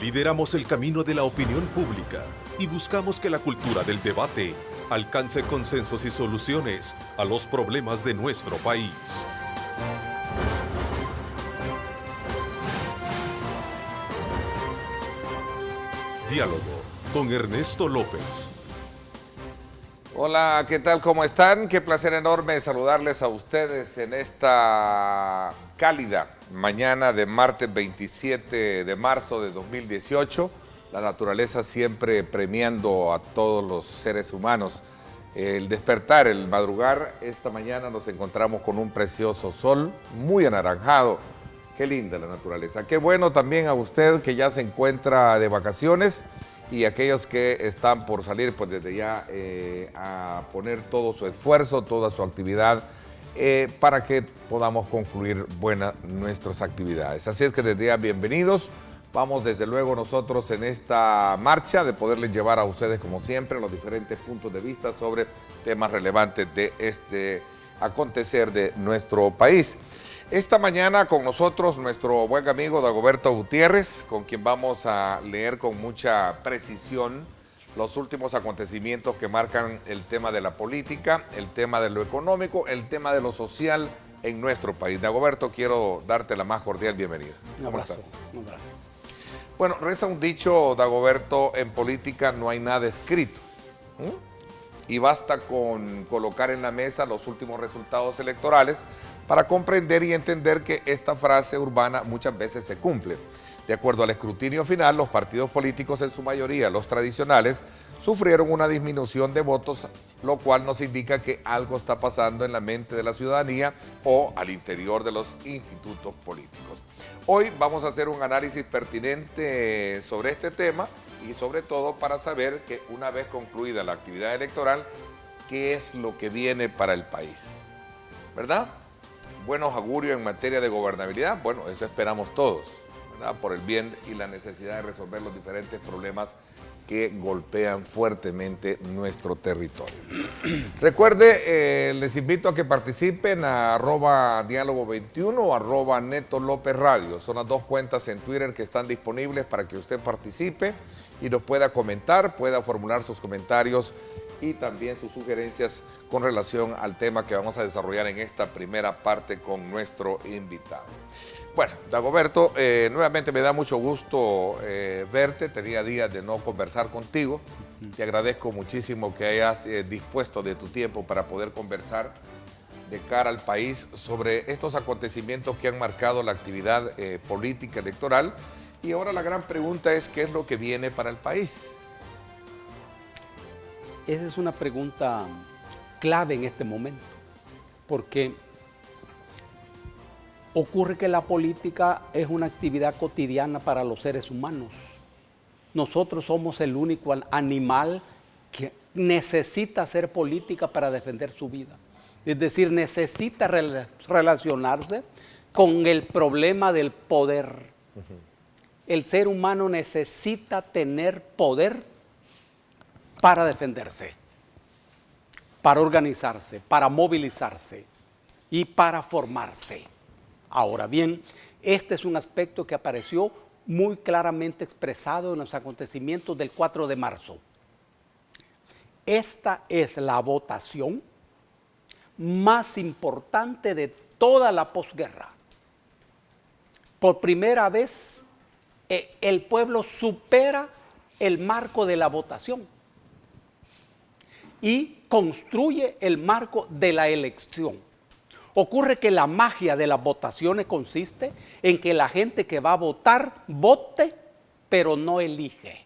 Lideramos el camino de la opinión pública y buscamos que la cultura del debate alcance consensos y soluciones a los problemas de nuestro país. Diálogo con Ernesto López. Hola, ¿qué tal? ¿Cómo están? Qué placer enorme saludarles a ustedes en esta cálida mañana de martes 27 de marzo de 2018. La naturaleza siempre premiando a todos los seres humanos. El despertar, el madrugar, esta mañana nos encontramos con un precioso sol muy anaranjado. Qué linda la naturaleza. Qué bueno también a usted que ya se encuentra de vacaciones y aquellos que están por salir, pues desde ya a poner todo su esfuerzo, toda su actividad para que podamos concluir buenas nuestras actividades. Así es que desde ya bienvenidos. Vamos desde luego nosotros en esta marcha de poderles llevar a ustedes como siempre los diferentes puntos de vista sobre temas relevantes de este acontecer de nuestro país. Esta mañana con nosotros nuestro buen amigo Dagoberto Gutiérrez, con quien vamos a leer con mucha precisión los últimos acontecimientos que marcan el tema de la política, el tema de lo económico, el tema de lo social en nuestro país. Dagoberto, quiero darte la más cordial bienvenida. ¿Cómo estás? Un abrazo. Bueno, reza un dicho, Dagoberto, en política no hay nada escrito. Y basta con colocar en la mesa los últimos resultados electorales para comprender y entender que esta frase urbana muchas veces se cumple. De acuerdo al escrutinio final, los partidos políticos, en su mayoría los tradicionales, sufrieron una disminución de votos, lo cual nos indica que algo está pasando en la mente de la ciudadanía o al interior de los institutos políticos. Hoy vamos a hacer un análisis pertinente sobre este tema y sobre todo para saber que una vez concluida la actividad electoral, ¿qué es lo que viene para el país? ¿Verdad? Buenos augurios en materia de gobernabilidad, bueno, eso esperamos todos, ¿verdad? Por el bien y la necesidad de resolver los diferentes problemas que golpean fuertemente nuestro territorio. Recuerde, les invito a que participen a @diálogo21 o @Neto López Radio. Son las dos cuentas en Twitter que están disponibles para que usted participe y nos pueda comentar, pueda formular sus comentarios y también sus sugerencias con relación al tema que vamos a desarrollar en esta primera parte con nuestro invitado. Bueno, Dagoberto, nuevamente me da mucho gusto verte, tenía días de no conversar contigo, te agradezco muchísimo que hayas dispuesto de tu tiempo para poder conversar de cara al país sobre estos acontecimientos que han marcado la actividad política electoral y ahora la gran pregunta es ¿qué es lo que viene para el país? Esa es una pregunta clave en este momento, porque ocurre que la política es una actividad cotidiana para los seres humanos. Nosotros somos el único animal que necesita hacer política para defender su vida. Es decir, necesita relacionarse con el problema del poder. El ser humano necesita tener poder para defenderse, para organizarse, para movilizarse y para formarse. Ahora bien, este es un aspecto que apareció muy claramente expresado en los acontecimientos del 4 de marzo. Esta es la votación más importante de toda la posguerra. Por primera vez, el pueblo supera el marco de la votación y construye el marco de la elección. Ocurre que la magia de las votaciones consiste en que la gente que va a votar, vote, pero no elige.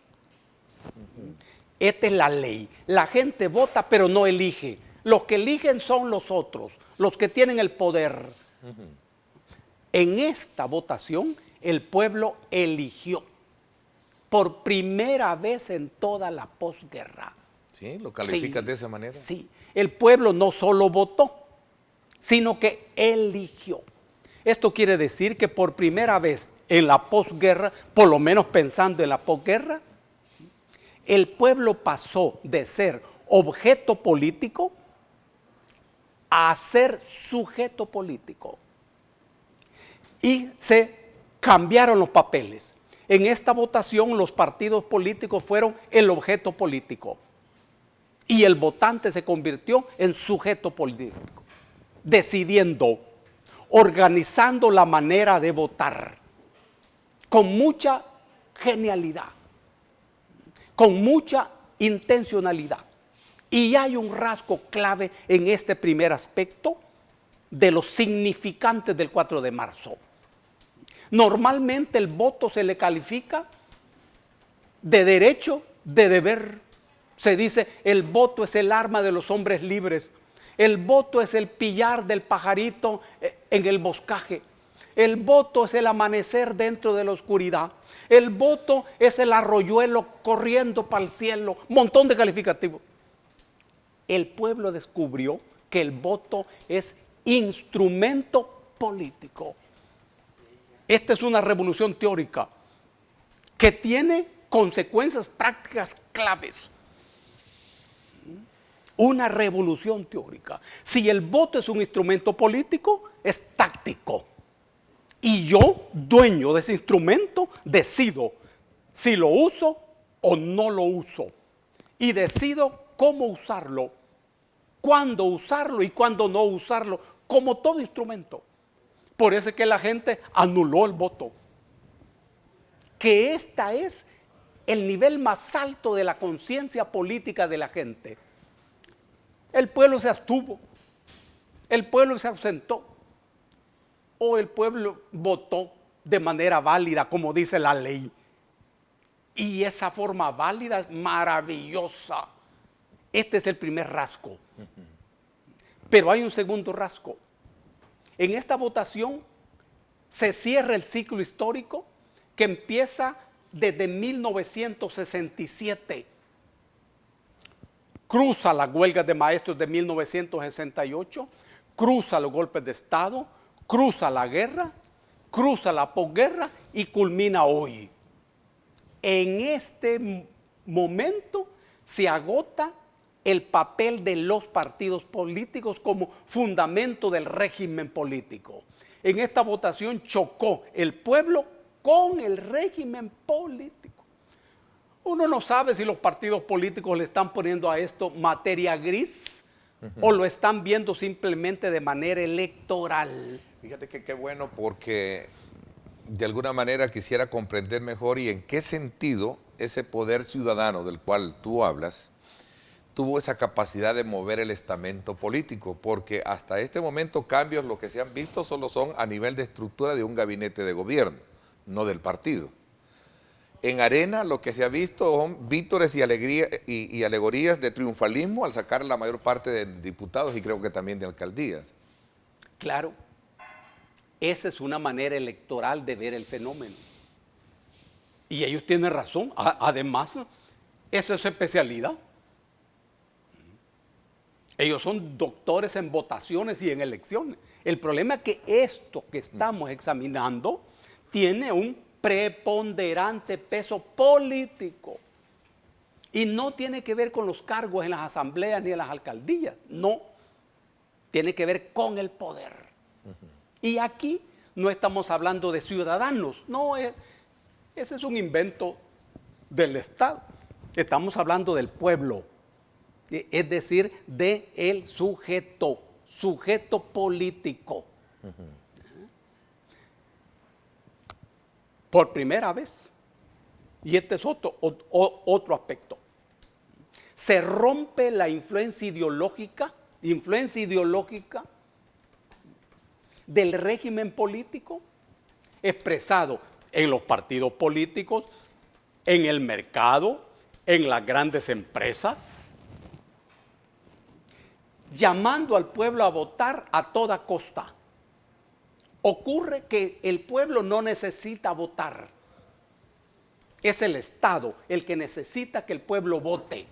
Esta es la ley. La gente vota, pero no elige. Los que eligen son los otros, los que tienen el poder. En esta votación, el pueblo eligió por primera vez en toda la posguerra. ¿Sí? ¿Lo calificas de esa manera? Sí. El pueblo no solo votó, sino que eligió. Esto quiere decir que por primera vez en la posguerra, por lo menos pensando en la posguerra, el pueblo pasó de ser objeto político a ser sujeto político. Y se cambiaron los papeles. En esta votación los partidos políticos fueron el objeto político y el votante se convirtió en sujeto político, decidiendo, organizando la manera de votar con mucha genialidad, con mucha intencionalidad. Y hay un rasgo clave en este primer aspecto de los significantes del 4 de marzo. Normalmente el voto se le califica de derecho, de deber. Se dice, el voto es el arma de los hombres libres. El voto es el pillar del pajarito en el boscaje. El voto es el amanecer dentro de la oscuridad. El voto es el arroyuelo corriendo para el cielo. Montón de calificativos. El pueblo descubrió que el voto es instrumento político. Esta es una revolución teórica que tiene consecuencias prácticas claves. Una revolución teórica. Si el voto es un instrumento político, es táctico. Y yo, dueño de ese instrumento, decido si lo uso o no lo uso. Y decido cómo usarlo, cuándo usarlo y cuándo no usarlo, como todo instrumento. Por eso es que la gente anuló el voto. Que esta es el nivel más alto de la conciencia política de la gente. El pueblo se abstuvo, el pueblo se ausentó, o el pueblo votó de manera válida, como dice la ley. Y esa forma válida es maravillosa. Este es el primer rasgo. Pero hay un segundo rasgo. En esta votación se cierra el ciclo histórico que empieza desde 1967. Cruza las huelgas de maestros de 1968, cruza los golpes de Estado, cruza la guerra, cruza la posguerra y culmina hoy. En este momento se agota el papel de los partidos políticos como fundamento del régimen político. En esta votación chocó el pueblo con el régimen político. Uno no sabe si los partidos políticos le están poniendo a esto materia gris o lo están viendo simplemente de manera electoral. Fíjate que qué bueno, porque de alguna manera quisiera comprender mejor y en qué sentido ese poder ciudadano del cual tú hablas tuvo esa capacidad de mover el estamento político, porque hasta este momento cambios lo que se han visto solo son a nivel de estructura de un gabinete de gobierno, no del partido. En Arena lo que se ha visto son vítores y alegorías de triunfalismo al sacar la mayor parte de diputados y creo que también de alcaldías. Claro, esa es una manera electoral de ver el fenómeno. Y ellos tienen razón, además, esa es su especialidad. Ellos son doctores en votaciones y en elecciones. El problema es que esto que estamos examinando tiene un preponderante peso político. Y no tiene que ver con los cargos en las asambleas ni en las alcaldías. No. Tiene que ver con el poder. Y aquí no estamos hablando de ciudadanos. No, ese es un invento del Estado. Estamos hablando del pueblo. Es decir, del sujeto político. Por primera vez, y este es otro aspecto, se rompe la influencia ideológica del régimen político expresado en los partidos políticos, en el mercado, en las grandes empresas, llamando al pueblo a votar a toda costa. Ocurre que el pueblo no necesita votar. Es el Estado el que necesita que el pueblo vote.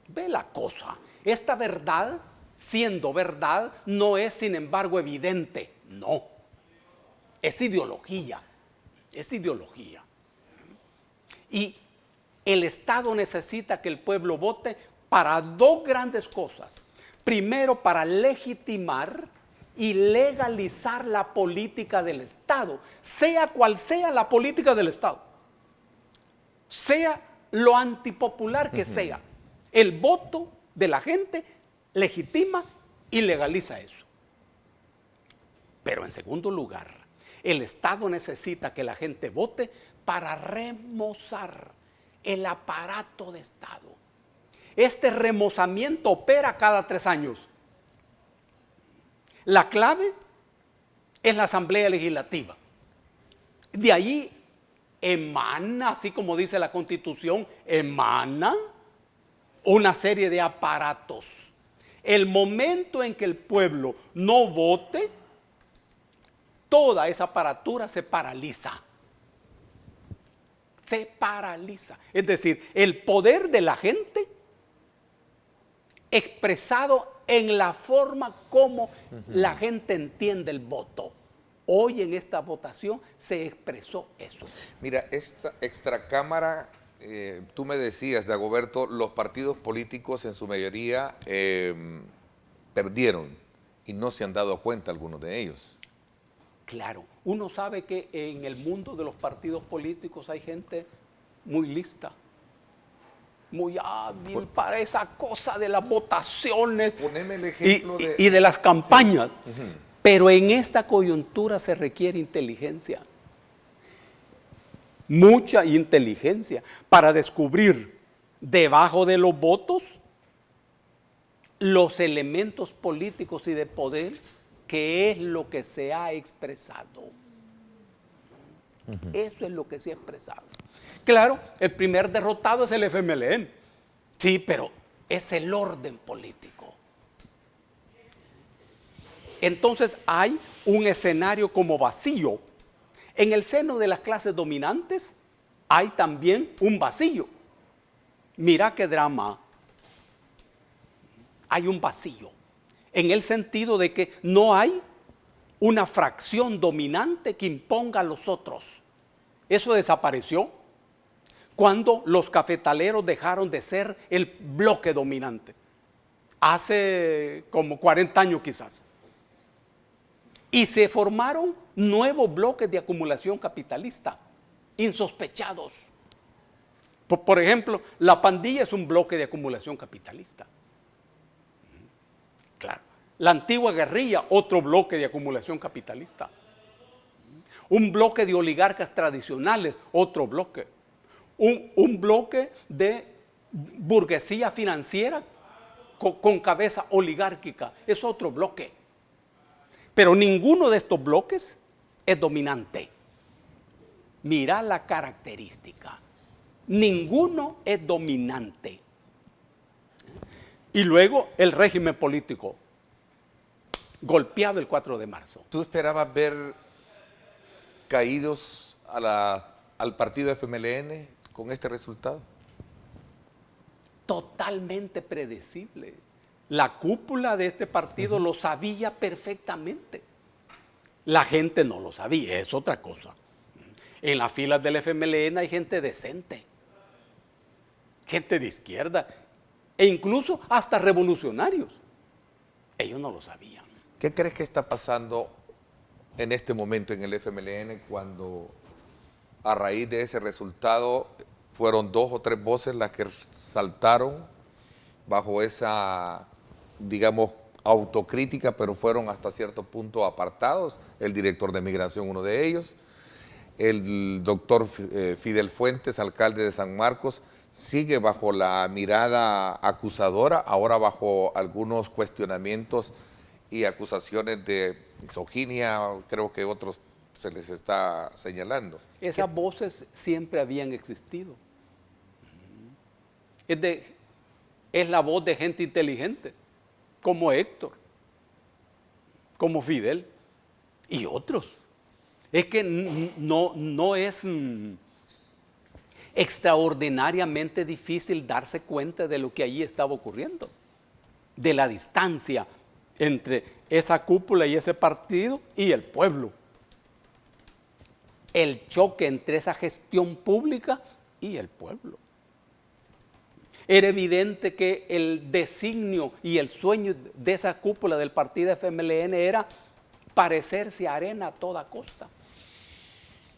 Ve la cosa. Esta verdad, siendo verdad, no es sin embargo evidente. No. Es ideología. Es ideología. Y el Estado necesita que el pueblo vote para dos grandes cosas. Primero, para legitimar y legalizar la política del Estado, sea cual sea la política del Estado. sea lo antipopular que sea, el voto de la gente legitima y legaliza eso. Pero en segundo lugar, el Estado necesita que la gente vote para remozar el aparato de Estado. Este remozamiento opera cada 3 años. La clave es la Asamblea Legislativa. De ahí emana, así como dice la Constitución, emana una serie de aparatos. El momento en que el pueblo no vote, toda esa aparatura se paraliza. Se paraliza. Es decir, el poder de la gente expresado en la forma como la gente entiende el voto. Hoy en esta votación se expresó eso. Mira, esta extracámara, tú me decías, Dagoberto, los partidos políticos en su mayoría perdieron y no se han dado cuenta algunos de ellos. Claro, uno sabe que en el mundo de los partidos políticos hay gente muy lista, muy hábil para esa cosa de las votaciones Poneme el ejemplo y de las campañas. Sí. Pero en esta coyuntura se requiere inteligencia, mucha inteligencia, para descubrir debajo de los votos los elementos políticos y de poder que es lo que se ha expresado. Eso es lo que se ha expresado. Claro, el primer derrotado es el FMLN. Sí, pero es el orden político. Entonces hay un escenario como vacío. En el seno de las clases dominantes hay también un vacío. Mira qué drama. Hay un vacío. En el sentido de que no hay una fracción dominante que imponga a los otros. Eso desapareció cuando los cafetaleros dejaron de ser el bloque dominante. Hace como 40 años quizás. Y se formaron nuevos bloques de acumulación capitalista, insospechados. Por ejemplo, la pandilla es un bloque de acumulación capitalista. Claro. La antigua guerrilla, otro bloque de acumulación capitalista. Un bloque de oligarcas tradicionales, otro bloque. Un bloque de burguesía financiera con cabeza oligárquica, es otro bloque. Pero ninguno de estos bloques es dominante. Mira la característica. Ninguno es dominante. Y luego el régimen político, golpeado el 4 de marzo. ¿Tú esperabas ver caídos al partido FMLN con este resultado? Totalmente predecible. La cúpula de este partido lo sabía perfectamente. La gente no lo sabía, es otra cosa. En las filas del FMLN hay gente decente, gente de izquierda, e incluso hasta revolucionarios. Ellos no lo sabían. ¿Qué crees que está pasando en este momento en el FMLN cuando a raíz de ese resultado fueron 2 o 3 voces las que saltaron bajo esa, digamos, autocrítica, pero fueron hasta cierto punto apartados? El director de Migración, uno de ellos, el doctor Fidel Fuentes, alcalde de San Marcos, sigue bajo la mirada acusadora, ahora bajo algunos cuestionamientos y acusaciones de misoginia, creo que otros se les está señalando. Esas voces siempre habían existido. Es la voz de gente inteligente, como Héctor, como Fidel y otros. Es que no es extraordinariamente difícil darse cuenta de lo que allí estaba ocurriendo, de la distancia entre esa cúpula y ese partido y el pueblo. El choque entre esa gestión pública y el pueblo. Era evidente que el designio y el sueño de esa cúpula del partido FMLN era parecerse a Arena a toda costa.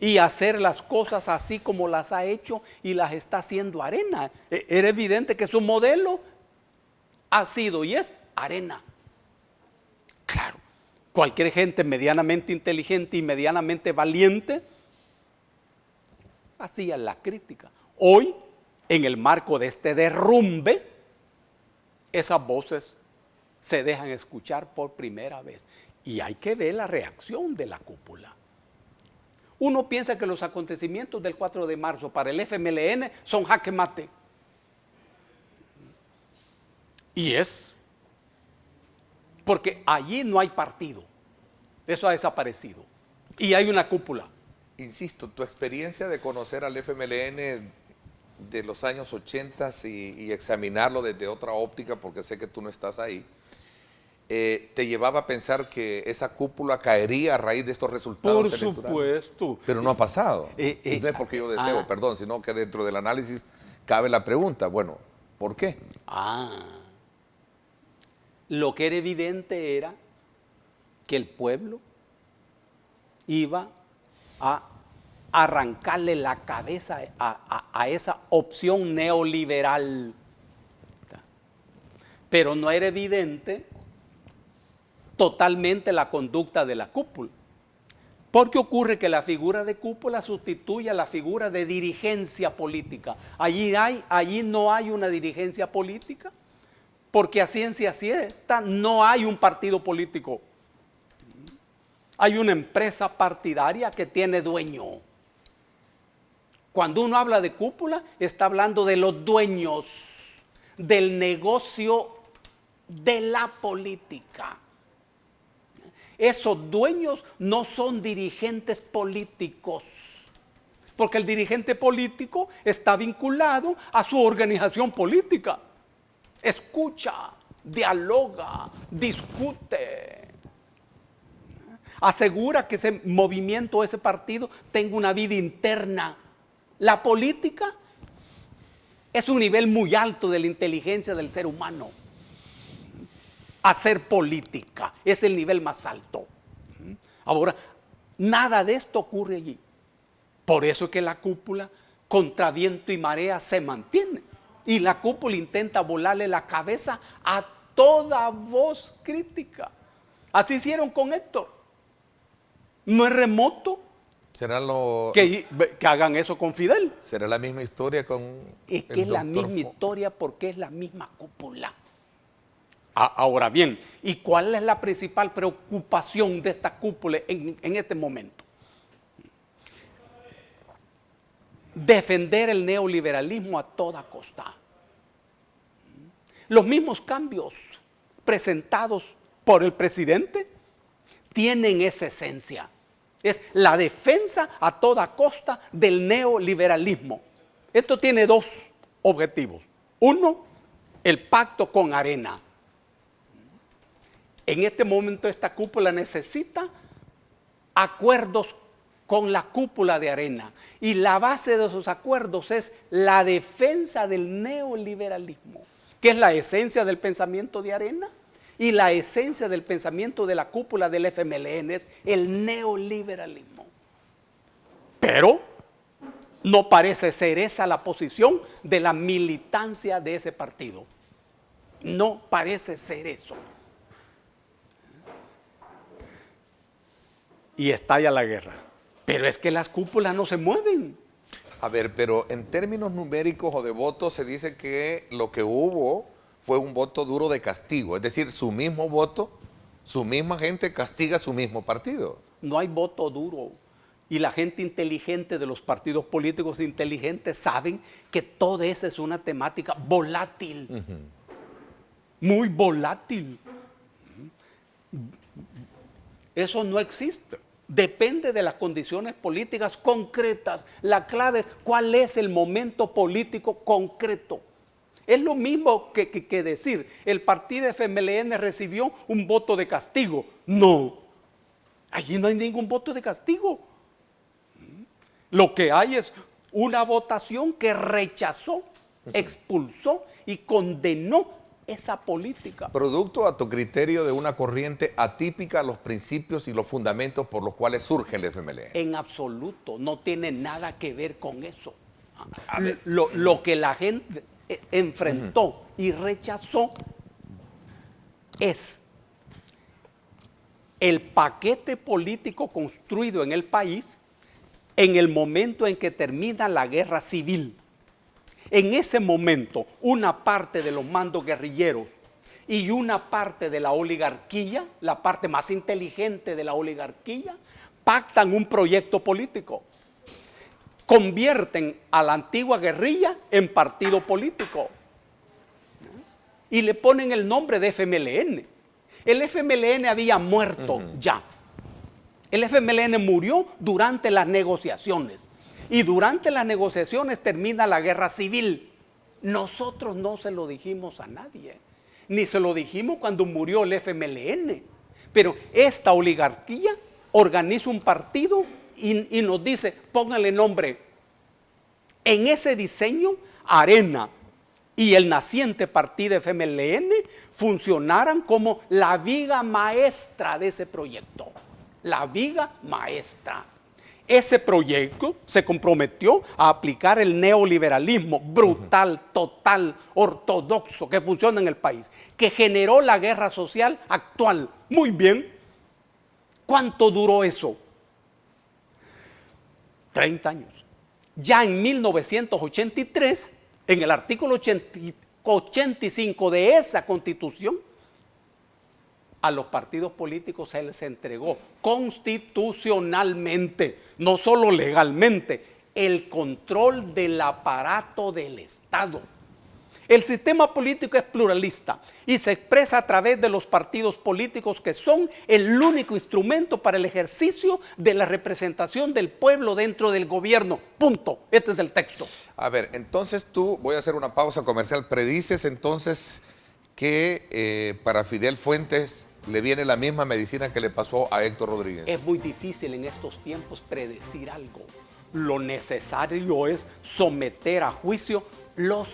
y hacer las cosas así como las ha hecho y las está haciendo Arena. Era evidente que su modelo ha sido y es Arena. Claro, cualquier gente medianamente inteligente y medianamente valiente hacía la crítica. Hoy, en el marco de este derrumbe, esas voces se dejan escuchar por primera vez. Y hay que ver la reacción de la cúpula. Uno piensa que los acontecimientos del 4 de marzo para el FMLN son jaque mate. Y es porque allí no hay partido. Eso ha desaparecido. Y hay una cúpula. Insisto, tu experiencia de conocer al FMLN de los años 80 y examinarlo desde otra óptica, porque sé que tú no estás ahí, te llevaba a pensar que esa cúpula caería a raíz de estos resultados electorales. Por supuesto. Pero no ha pasado. No es porque yo deseo, perdón, sino que dentro del análisis cabe la pregunta, bueno, ¿por qué? Lo que era evidente era que el pueblo iba a arrancarle la cabeza a esa opción neoliberal. Pero no era evidente totalmente la conducta de la cúpula. Porque ocurre que la figura de cúpula sustituye a la figura de dirigencia política. Allí no hay una dirigencia política, porque a ciencia cierta no hay un partido político. Hay una empresa partidaria que tiene dueño. Cuando uno habla de cúpula, está hablando de los dueños del negocio de la política. Esos dueños no son dirigentes políticos, porque el dirigente político está vinculado a su organización política. Escucha, dialoga, discute. Asegura que ese movimiento, ese partido, tenga una vida interna. La política es un nivel muy alto de la inteligencia del ser humano. Hacer política es el nivel más alto. Ahora, nada de esto ocurre allí. Por eso es que la cúpula, contra viento y marea, se mantiene. Y la cúpula intenta volarle la cabeza a toda voz crítica. Así hicieron con Héctor. No es remoto que hagan eso con Fidel. ¿Será la misma historia con Es que es la misma historia porque es la misma cúpula. Ahora bien, ¿y cuál es la principal preocupación de esta cúpula en este momento? Defender el neoliberalismo a toda costa. Los mismos cambios presentados por el presidente tienen esa esencia. Es la defensa a toda costa del neoliberalismo. Esto tiene dos objetivos. Uno, el pacto con Arena. En este momento esta cúpula necesita acuerdos con la cúpula de Arena. Y la base de esos acuerdos es la defensa del neoliberalismo, que es la esencia del pensamiento de Arena y la esencia del pensamiento de la cúpula del FMLN, es el neoliberalismo. Pero no parece ser esa la posición de la militancia de ese partido. No parece ser eso. Y estalla la guerra. Pero es que las cúpulas no se mueven. A ver, pero en términos numéricos o de votos se dice que lo que hubo fue un voto duro de castigo. Es decir, su mismo voto, su misma gente castiga a su mismo partido. No hay voto duro. Y la gente inteligente de los partidos políticos inteligentes saben que toda esa es una temática volátil. Muy volátil. Eso no existe. Depende de las condiciones políticas concretas. La clave es cuál es el momento político concreto. Es lo mismo que decir, el partido FMLN recibió un voto de castigo. No, allí no hay ningún voto de castigo. Lo que hay es una votación que rechazó, expulsó y condenó esa política. Producto, a tu criterio, de una corriente atípica a los principios y los fundamentos por los cuales surge el FMLN. En absoluto, no tiene nada que ver con eso. Lo que la gente enfrentó y rechazó es el paquete político construido en el país en el momento en que termina la guerra civil. En ese momento, una parte de los mandos guerrilleros y una parte de la oligarquía, la parte más inteligente de la oligarquía, pactan un proyecto político. Convierten a la antigua guerrilla en partido político. Y le ponen el nombre de FMLN. El FMLN había muerto ya. El FMLN murió durante las negociaciones. Y durante las negociaciones termina la guerra civil. Nosotros no se lo dijimos a nadie. Ni se lo dijimos cuando murió el FMLN. Pero esta oligarquía organiza un partido y nos dice, pónganle nombre. En ese diseño, Arena y el naciente partido FMLN funcionaran como la viga maestra de ese proyecto. La viga maestra. Ese proyecto se comprometió a aplicar el neoliberalismo brutal, total, ortodoxo que funciona en el país, que generó la guerra social actual. Muy bien. ¿Cuánto duró eso? 30 años. Ya en 1983, en el artículo 85 de esa Constitución, a los partidos políticos se les entregó constitucionalmente, no solo legalmente, el control del aparato del Estado. El sistema político es pluralista y se expresa a través de los partidos políticos, que son el único instrumento para el ejercicio de la representación del pueblo dentro del gobierno. Punto. Este es el texto. A ver, entonces tú, voy a hacer una pausa comercial, predices entonces que para Fidel Fuentes le viene la misma medicina que le pasó a Héctor Rodríguez. Es muy difícil en estos tiempos predecir algo. Lo necesario es someter a juicio los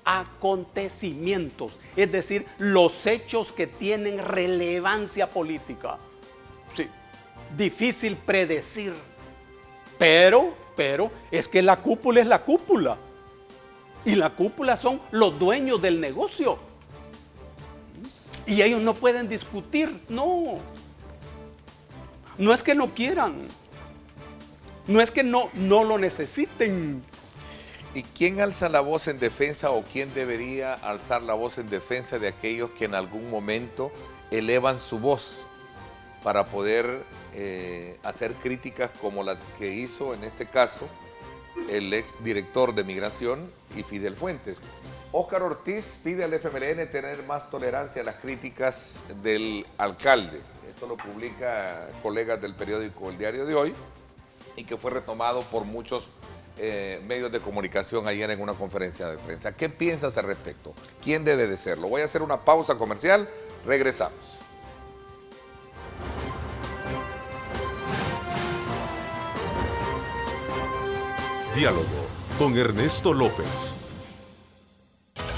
acontecimientos, es decir, los hechos que tienen relevancia política. Sí, difícil predecir, pero es que la cúpula es la cúpula y la cúpula son los dueños del negocio y ellos no pueden discutir. No es que no quieran, no es que no lo necesiten. ¿Y quién alza la voz en defensa, o quién debería alzar la voz en defensa de aquellos que en algún momento elevan su voz para poder hacer críticas como las que hizo en este caso el ex director de Migración y Fidel Fuentes? Óscar Ortiz pide al FMLN tener más tolerancia a las críticas del alcalde. Esto lo publica colegas del periódico El Diario de Hoy y que fue retomado por muchos medios de comunicación ayer en una conferencia de prensa. ¿Qué piensas al respecto? ¿Quién debe de serlo? Voy a hacer una pausa comercial, regresamos. Diálogo con Ernesto López.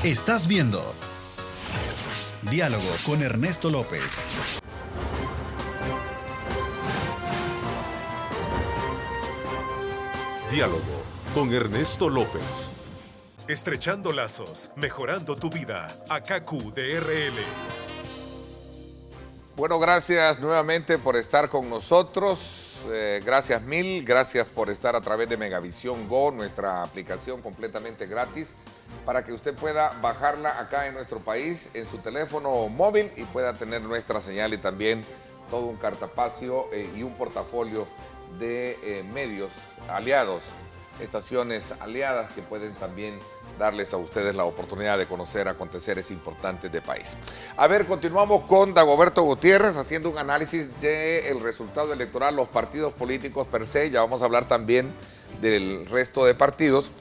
Estás viendo Diálogo con Ernesto López. Diálogo con Ernesto López. Estrechando lazos, mejorando tu vida. ACACU DRL. Bueno, gracias nuevamente por estar con nosotros. Gracias mil, gracias por estar a través de Megavisión Go, nuestra aplicación completamente gratis, para que usted pueda bajarla acá en nuestro país en su teléfono móvil y pueda tener nuestra señal y también todo un cartapacio y un portafolio de medios aliados, estaciones aliadas que pueden también darles a ustedes la oportunidad de conocer aconteceres importantes del país. A ver, continuamos con Dagoberto Gutiérrez haciendo un análisis del resultado electoral, los partidos políticos per se. Ya vamos a hablar también del resto de partidos,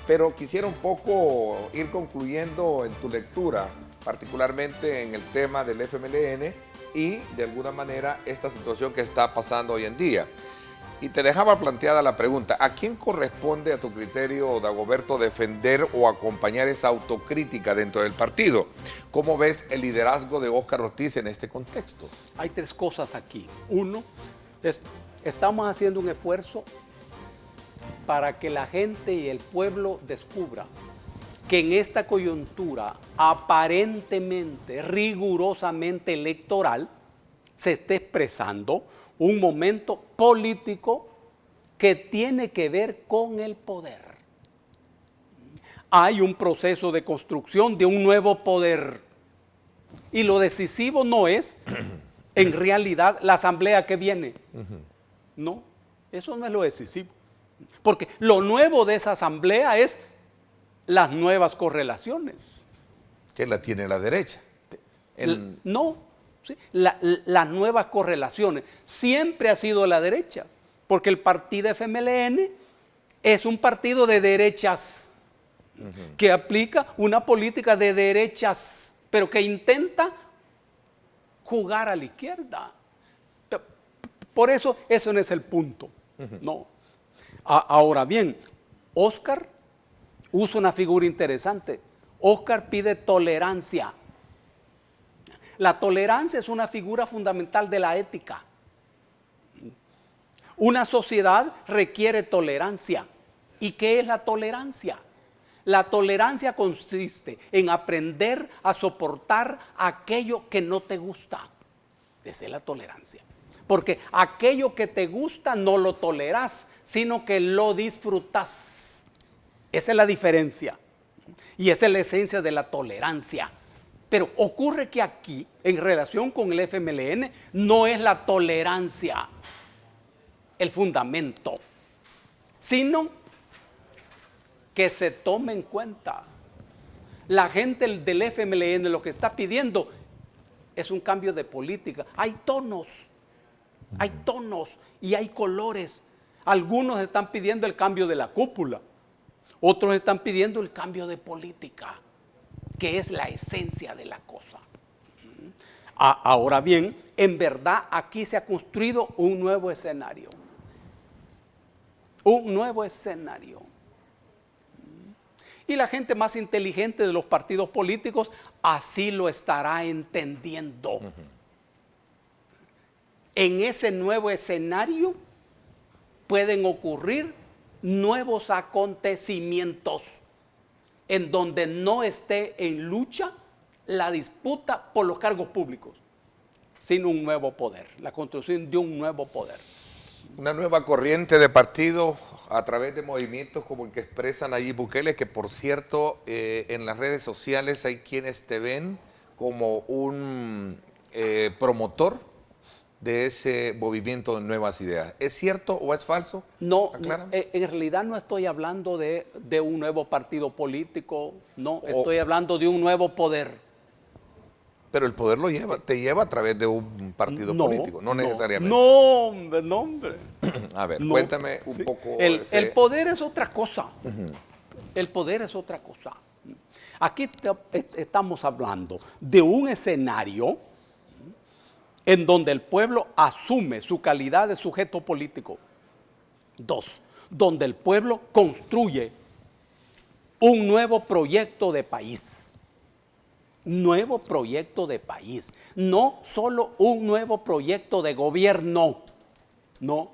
pero quisiera un poco ir concluyendo en tu lectura, particularmente en el tema del FMLN y de alguna manera esta situación que está pasando hoy en día. Y te dejaba planteada la pregunta, ¿a quién corresponde a tu criterio, Dagoberto, defender o acompañar esa autocrítica dentro del partido? ¿Cómo ves el liderazgo de Óscar Ortiz en este contexto? Hay tres cosas aquí. Uno, estamos haciendo un esfuerzo para que la gente y el pueblo descubra que en esta coyuntura aparentemente, rigurosamente electoral, se está expresando un momento político que tiene que ver con el poder. Hay un proceso de construcción de un nuevo poder. Y lo decisivo no es, en realidad, la asamblea que viene. No, eso no es lo decisivo. Porque lo nuevo de esa asamblea es las nuevas correlaciones. Que la tiene la derecha. No. ¿Sí? Las nuevas correlaciones. Siempre ha sido la derecha, porque el partido FMLN es un partido de derechas, que aplica una política de derechas, pero que intenta jugar a la izquierda. Por eso, eso no es el punto. No. Ahora bien, Óscar usa una figura interesante. Óscar pide tolerancia. La tolerancia es una figura fundamental de la ética. Una sociedad requiere tolerancia. ¿Y qué es la tolerancia? La tolerancia consiste en aprender a soportar aquello que no te gusta. Esa es la tolerancia. Porque aquello que te gusta no lo toleras, sino que lo disfrutas. Esa es la diferencia. Y esa es la esencia de la tolerancia. Pero ocurre que aquí, en relación con el FMLN, no es la tolerancia el fundamento, sino que se tome en cuenta. La gente del FMLN lo que está pidiendo es un cambio de política. Hay tonos y hay colores. Algunos están pidiendo el cambio de la cúpula, otros están pidiendo el cambio de política, que es la esencia de la cosa. Ahora bien, en verdad aquí se ha construido un nuevo escenario. Un nuevo escenario. Y la gente más inteligente de los partidos políticos así lo estará entendiendo. En ese nuevo escenario pueden ocurrir nuevos acontecimientos en donde no esté en lucha la disputa por los cargos públicos, sino un nuevo poder, la construcción de un nuevo poder. Una nueva corriente de partido a través de movimientos como el que expresa Nayib Bukele, que por cierto en las redes sociales hay quienes te ven como un promotor de ese movimiento de nuevas ideas. ¿Es cierto o es falso? No, Aclárame. en realidad no estoy hablando de un nuevo partido político, no, estoy hablando de un nuevo poder. Pero el poder te lleva a través de un partido político, no necesariamente. No, hombre. A ver, cuéntame un poco. El poder es otra cosa. El poder es otra cosa. Aquí estamos hablando de un escenario en donde el pueblo asume su calidad de sujeto político. 2, donde el pueblo construye un nuevo proyecto de país. Nuevo proyecto de país. No solo un nuevo proyecto de gobierno, no,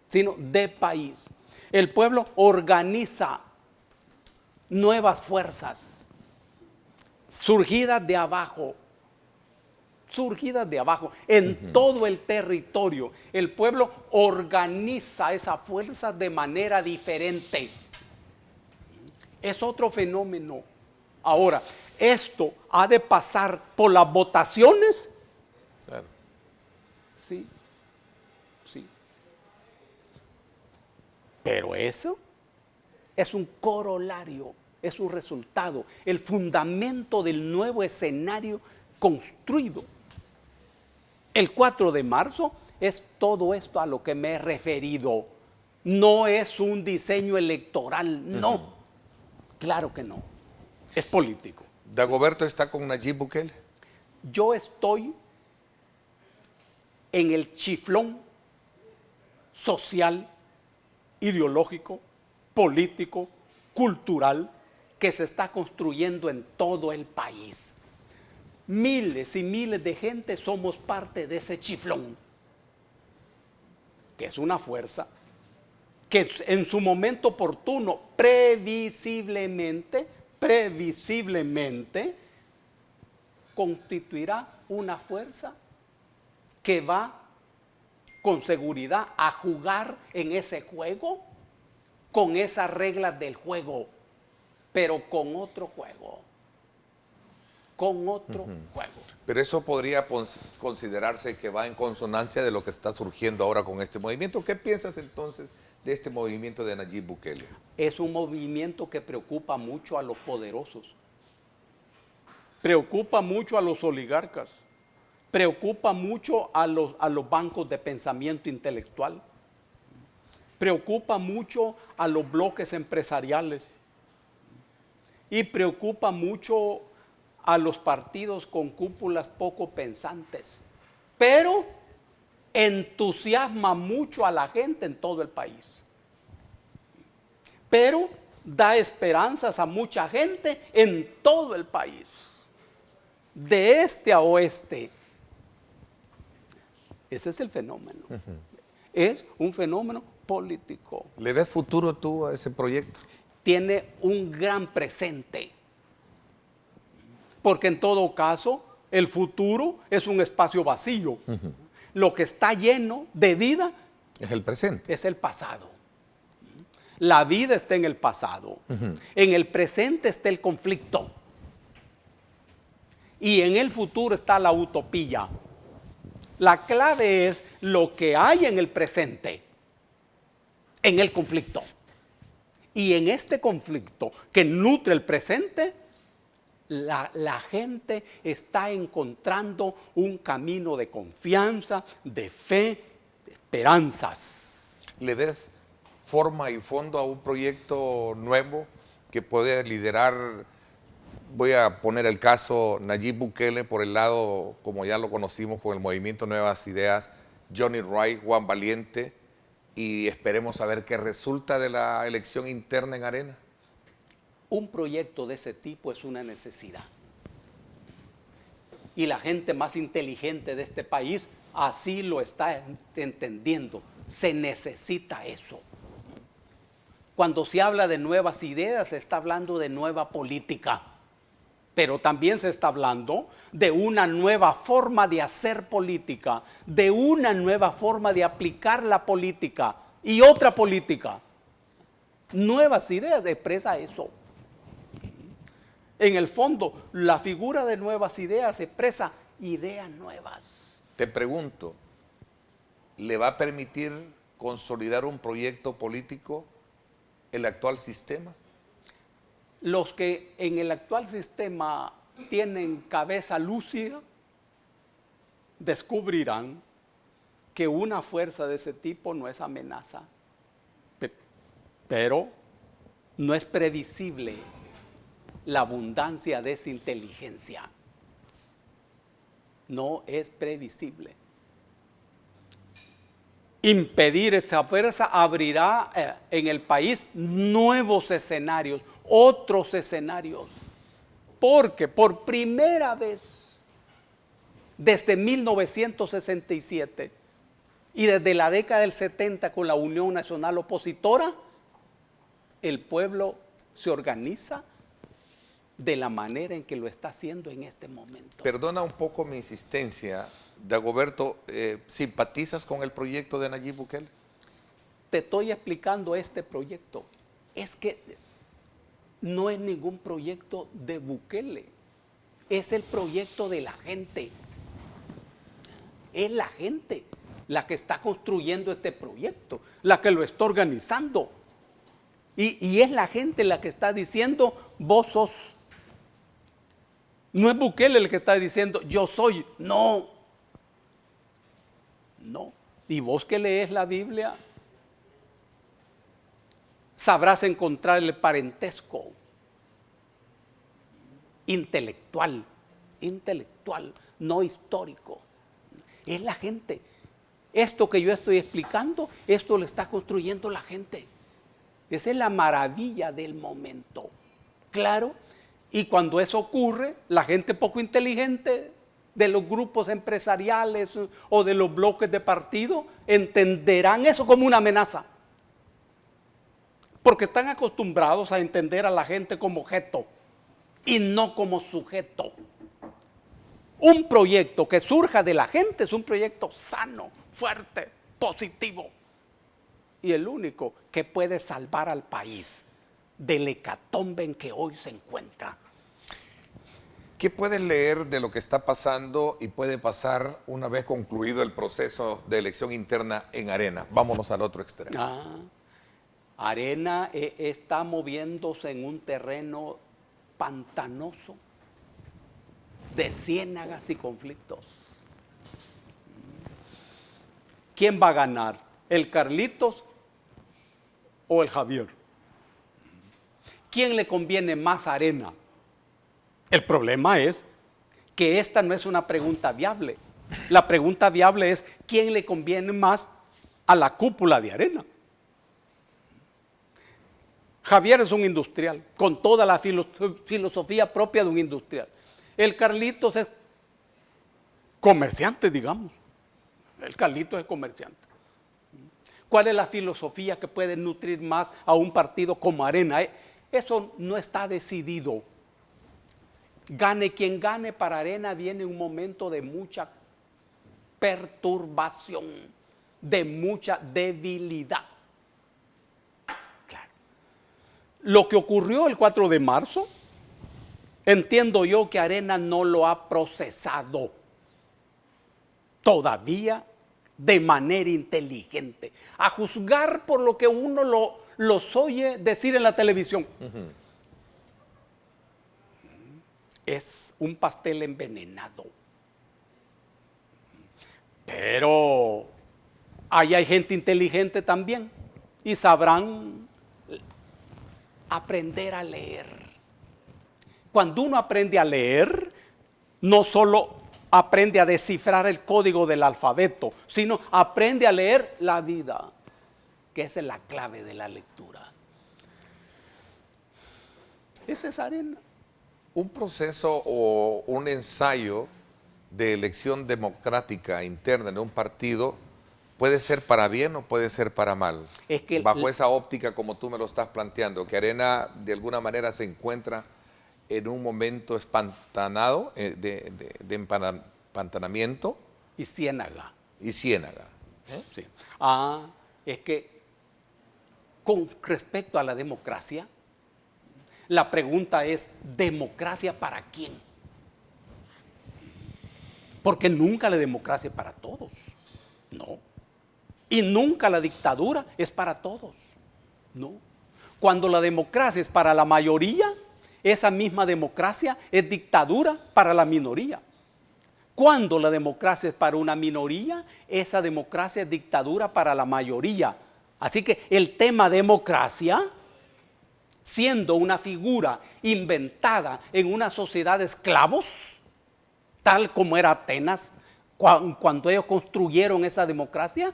sino de país. El pueblo organiza nuevas fuerzas surgidas de abajo. En todo el territorio. El pueblo organiza esas fuerzas de manera diferente. Es otro fenómeno. Ahora, ¿esto ha de pasar por las votaciones? Claro. Sí. Pero eso es un corolario, es un resultado, el fundamento del nuevo escenario construido. El 4 de marzo es todo esto a lo que me he referido. No es un diseño electoral, no. Claro que no. Es político. ¿Dagoberto está con Nayib Bukele? Yo estoy en el chiflón social, ideológico, político, cultural, que se está construyendo en todo el país. Miles y miles de gente somos parte de ese chiflón, que es una fuerza que en su momento oportuno, previsiblemente, constituirá una fuerza que va con seguridad a jugar en ese juego, con esas reglas del juego, pero con otro juego. Juego. Pero eso podría considerarse que va en consonancia de lo que está surgiendo ahora con este movimiento. ¿Qué piensas entonces de este movimiento de Nayib Bukele? Es un movimiento que preocupa mucho a los poderosos, preocupa mucho a los oligarcas, preocupa mucho a los bancos de pensamiento intelectual, preocupa mucho a los bloques empresariales y preocupa mucho a los partidos con cúpulas poco pensantes, pero entusiasma mucho a la gente en todo el país. Pero da esperanzas a mucha gente en todo el país, de este a oeste. Ese es el fenómeno. Es un fenómeno político. ¿Le ves futuro tú a ese proyecto? Tiene un gran presente. Porque en todo caso, el futuro es un espacio vacío. Lo que está lleno de vida es el presente. Es el pasado. La vida está en el pasado. En el presente está el conflicto. Y en el futuro está la utopía. La clave es lo que hay en el presente, en el conflicto. Y en este conflicto que nutre el presente, la gente está encontrando un camino de confianza, de fe, de esperanzas. ¿Le ves forma y fondo a un proyecto nuevo que puede liderar? Voy a poner el caso Nayib Bukele por el lado, como ya lo conocimos con el movimiento Nuevas Ideas, Johnny Wright, Juan Valiente, y esperemos a ver qué resulta de la elección interna en Arena. Un proyecto de ese tipo es una necesidad. Y la gente más inteligente de este país así lo está entendiendo. Se necesita eso. Cuando se habla de nuevas ideas, se está hablando de nueva política. Pero también se está hablando de una nueva forma de hacer política, de una nueva forma de aplicar la política y otra política. Nuevas ideas expresa eso. En el fondo, la figura de nuevas ideas expresa ideas nuevas. Te pregunto, ¿le va a permitir consolidar un proyecto político el actual sistema? Los que en el actual sistema tienen cabeza lúcida descubrirán que una fuerza de ese tipo no es amenaza, pero no es previsible la abundancia de esa inteligencia. No es previsible. Impedir esa fuerza abrirá en el país nuevos escenarios, otros escenarios. Porque por primera vez desde 1967 y desde la década del 70 con la Unión Nacional Opositora, el pueblo se organiza de la manera en que lo está haciendo en este momento. Perdona un poco mi insistencia, Dagoberto, ¿simpatizas con el proyecto de Nayib Bukele? Te estoy explicando este proyecto. Es que no es ningún proyecto de Bukele, es el proyecto de la gente. Es la gente la que está construyendo este proyecto, la que lo está organizando. Y es la gente la que está diciendo, vos sos. No es Bukele el que está diciendo, yo soy. No. No. Y vos que lees la Biblia, sabrás encontrar el parentesco intelectual, no histórico. Es la gente Esto que yo estoy explicando, esto lo está construyendo la gente. Esa es la maravilla del momento. Claro, y cuando eso ocurre, la gente poco inteligente de los grupos empresariales o de los bloques de partido entenderán eso como una amenaza. Porque están acostumbrados a entender a la gente como objeto y no como sujeto. Un proyecto que surja de la gente es un proyecto sano, fuerte, positivo. Y el único que puede salvar al país del hecatombe en que hoy se encuentra. ¿Qué puedes leer de lo que está pasando y puede pasar una vez concluido el proceso de elección interna en Arena? Vámonos al otro extremo. Arena está moviéndose en un terreno pantanoso de ciénagas y conflictos. ¿Quién va a ganar? ¿El Carlitos o el Javier? ¿Quién le conviene más a Arena? El problema es que esta no es una pregunta viable. La pregunta viable es ¿quién le conviene más a la cúpula de Arena? Javier es un industrial, con toda la filosofía propia de un industrial. El Carlitos es comerciante, digamos. El Carlitos es comerciante. ¿Cuál es la filosofía que puede nutrir más a un partido como Arena? Eso no está decidido. Gane quien gane, para Arena viene un momento de mucha perturbación, de mucha debilidad. Claro. Lo que ocurrió el 4 de marzo, entiendo yo que Arena no lo ha procesado todavía de manera inteligente, a juzgar por lo que uno los oye decir en la televisión. Es un pastel envenenado. Pero ahí hay gente inteligente también y sabrán aprender a leer. Cuando uno aprende a leer, no solo aprende a descifrar el código del alfabeto, sino aprende a leer la vida, que esa es la clave de la lectura. Esa es Arena. Un proceso o un ensayo de elección democrática interna en un partido puede ser para bien o puede ser para mal. Es que bajo esa óptica como tú me lo estás planteando, que Arena de alguna manera se encuentra en un momento espantanado, de empantanamiento. Y ciénaga. Y ciénaga. Sí. Es que con respecto a la democracia, la pregunta es, ¿democracia para quién? Porque nunca la democracia es para todos, no. Y nunca la dictadura es para todos, no. Cuando la democracia es para la mayoría, esa misma democracia es dictadura para la minoría. Cuando la democracia es para una minoría, esa democracia es dictadura para la mayoría. Así que el tema democracia, siendo una figura inventada en una sociedad de esclavos, tal como era Atenas, cuando ellos construyeron esa democracia,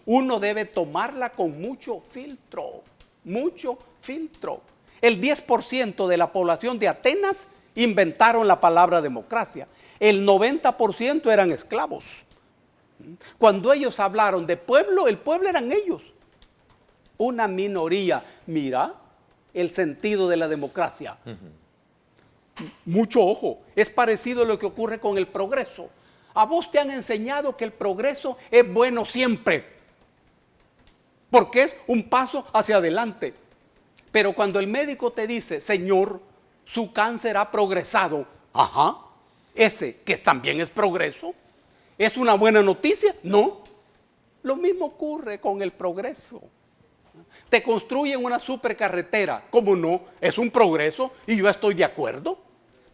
uno debe tomarla con mucho filtro, mucho filtro. El 10% de la población de Atenas inventaron la palabra democracia. El 90% eran esclavos. Cuando ellos hablaron de pueblo, el pueblo eran ellos. Una minoría. Mira el sentido de la democracia. Mucho ojo. Es parecido a lo que ocurre con el progreso. A vos te han enseñado que el progreso es bueno siempre, porque es un paso hacia adelante. Pero cuando el médico te dice, señor, su cáncer ha progresado, ese que también es progreso, ¿es una buena noticia? No. Lo mismo ocurre con el progreso. Te construyen una supercarretera, ¿cómo no? Es un progreso y yo estoy de acuerdo.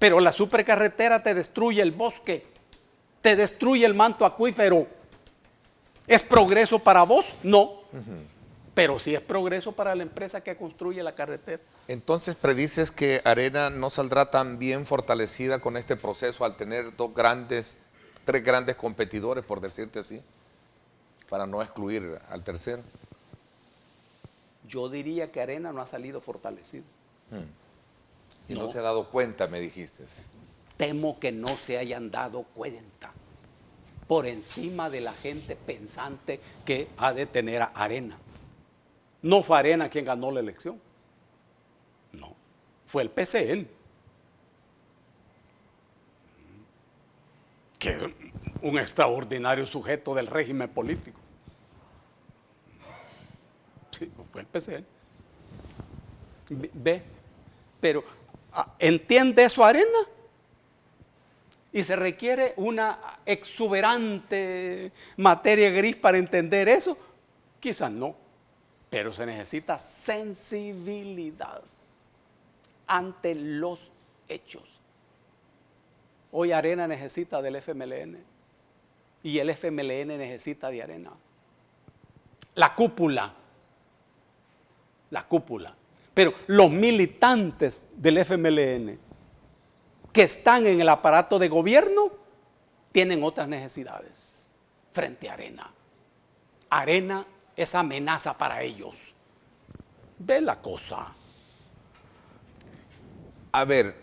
Pero la supercarretera te destruye el bosque, te destruye el manto acuífero. ¿Es progreso para vos? No. Pero sí es progreso para la empresa que construye la carretera. Entonces predices que Arena no saldrá tan bien fortalecida con este proceso al tener dos grandes tres grandes competidores, por decirte así, para no excluir al tercero. Yo diría que Arena no ha salido fortalecido. Y no se ha dado cuenta, me dijiste. Temo que no se hayan dado cuenta, por encima de la gente pensante que ha de tener a Arena. No fue Arena quien ganó la elección, no, fue el PCL, que es un extraordinario sujeto del régimen político. Sí, fue el PCL. Ve, pero ¿entiende eso Arena? Y se requiere una exuberante materia gris para entender eso. Quizás no, pero se necesita sensibilidad ante los hechos. Hoy Arena necesita del FMLN y el FMLN necesita de Arena. La cúpula. Pero los militantes del FMLN que están en el aparato de gobierno tienen otras necesidades frente a Arena. Arena es amenaza para ellos. Ve la cosa. A ver,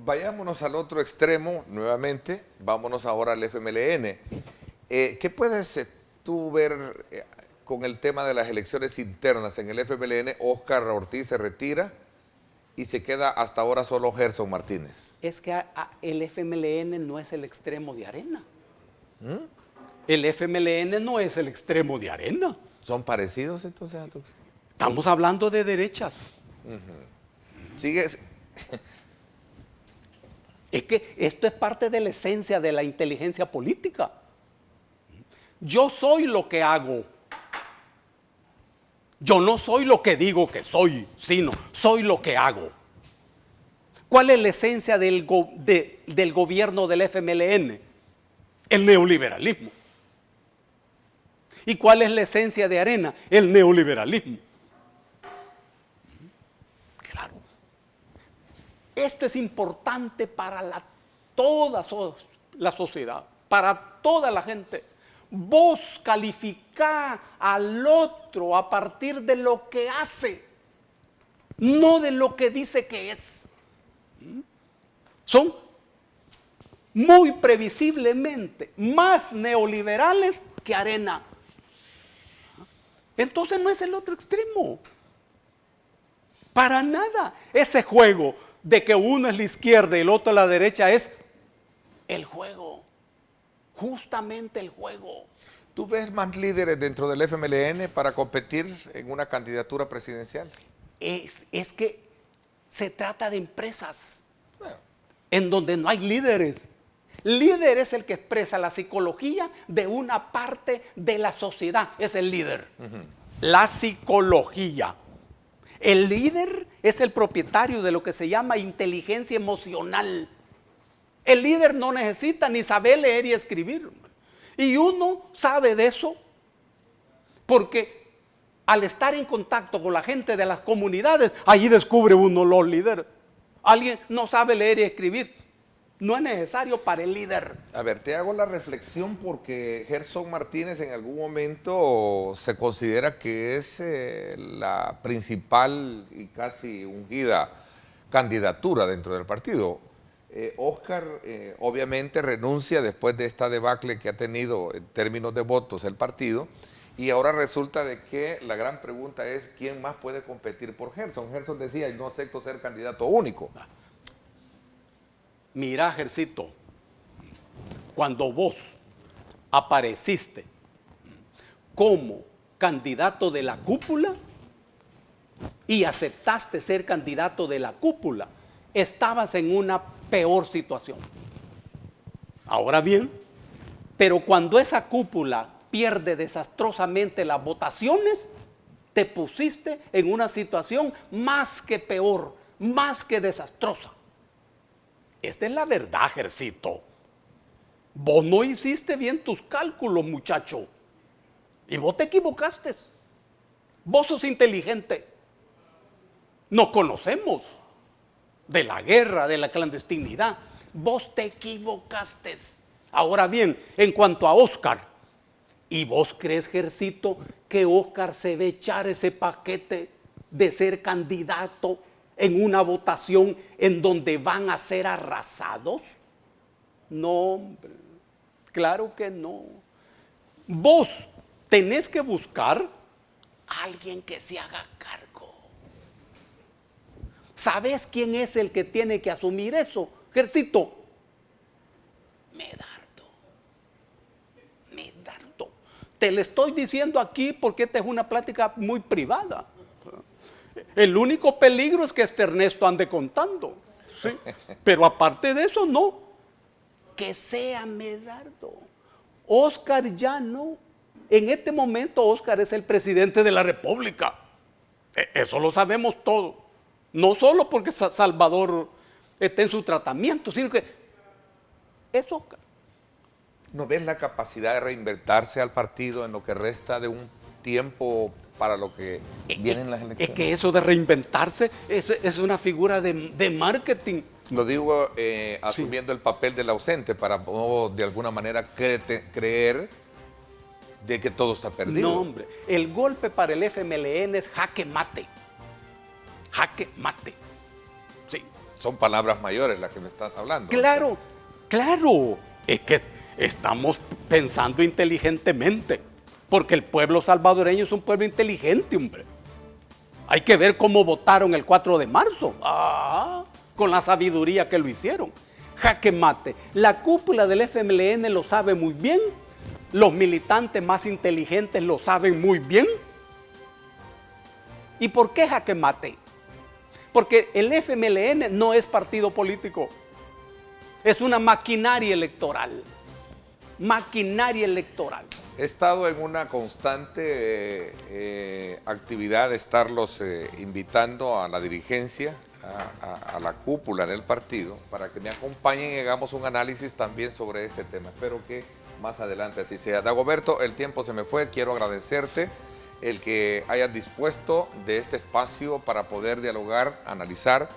vayámonos al otro extremo nuevamente, vámonos ahora al FMLN. ¿Qué puedes tú ver con el tema de las elecciones internas en el FMLN? Óscar Ortiz se retira y se queda hasta ahora solo Gerson Martínez. Es que el FMLN no es el extremo de Arena. El FMLN no es el extremo de Arena. ¿Son parecidos entonces? Estamos hablando de derechas. ¿Sigues? Es que esto es parte de la esencia de la inteligencia política. Yo soy lo que hago. Yo no soy lo que digo que soy, sino soy lo que hago. ¿Cuál es la esencia del gobierno del FMLN? El neoliberalismo. ¿Y cuál es la esencia de Arena? El neoliberalismo. Claro. Esto es importante para toda la sociedad, para toda la gente. Vos calificá al otro a partir de lo que hace, no de lo que dice que es. Son muy previsiblemente más neoliberales que Arena. Entonces no es el otro extremo. Para nada. Ese juego de que uno es la izquierda y el otro la derecha es el juego. Justamente el juego. ¿Tú ves más líderes dentro del FMLN para competir en una candidatura presidencial? Es que se trata de empresas en donde no hay líderes. Líder es el que expresa la psicología de una parte de la sociedad. Es el líder. La psicología. El líder es el propietario de lo que se llama inteligencia emocional. El líder no necesita ni saber leer y escribir. Y uno sabe de eso porque al estar en contacto con la gente de las comunidades, allí descubre uno los líderes. Alguien no sabe leer y escribir. No es necesario para el líder. A ver, te hago la reflexión porque Gerson Martínez en algún momento se considera que es la principal y casi ungida candidatura dentro del partido. Óscar obviamente renuncia después de esta debacle que ha tenido en términos de votos el partido y ahora resulta de que la gran pregunta es ¿quién más puede competir por Gerson? Gerson decía, no acepto ser candidato único. Mira, Gercito, cuando vos apareciste como candidato de la cúpula y aceptaste ser candidato de la cúpula, estabas en una peor situación. Ahora bien, pero cuando esa cúpula pierde desastrosamente las votaciones, te pusiste en una situación más que peor, más que desastrosa. Esta es la verdad, Gercito. Vos no hiciste bien tus cálculos, muchacho. Y vos te equivocaste. Vos sos inteligente. Nos conocemos de la guerra, de la clandestinidad. Vos te equivocaste. Ahora bien, en cuanto a Óscar, ¿y vos crees, Gercito, que Óscar se va a echar ese paquete de ser candidato en una votación en donde van a ser arrasados? No, hombre, claro que no. Vos tenés que buscar a alguien que se haga cargo. ¿Sabés quién es el que tiene que asumir eso, Gercito? Medardo. Te le estoy diciendo aquí porque esta es una plática muy privada. El único peligro es que Ernesto ande contando, ¿sí? Pero aparte de eso, no. Que sea Medardo. Óscar ya no. En este momento Óscar es el presidente de la República. Eso lo sabemos todos. No solo porque Salvador está en su tratamiento, sino que es Óscar. ¿No ves la capacidad de reinventarse al partido en lo que resta de un tiempo para lo que vienen las elecciones? Es que eso de reinventarse es una figura de marketing. Lo digo asumiendo el papel del ausente para no, de alguna manera creer de que todo está perdido. No, hombre. El golpe para el FMLN es jaque mate. Jaque mate. Sí. Son palabras mayores las que me estás hablando. Claro, claro. Es que estamos pensando inteligentemente. Porque el pueblo salvadoreño es un pueblo inteligente, hombre. Hay que ver cómo votaron el 4 de marzo. Con la sabiduría que lo hicieron. Jaque mate. La cúpula del FMLN lo sabe muy bien. Los militantes más inteligentes lo saben muy bien. ¿Y por qué jaque mate? Porque el FMLN no es partido político. Es una maquinaria electoral. Maquinaria electoral. He estado en una constante actividad de estarlos invitando a la dirigencia, a la cúpula del partido, para que me acompañen y hagamos un análisis también sobre este tema. Espero que más adelante así sea. Dagoberto, el tiempo se me fue. Quiero agradecerte el que hayas dispuesto de este espacio para poder dialogar, analizar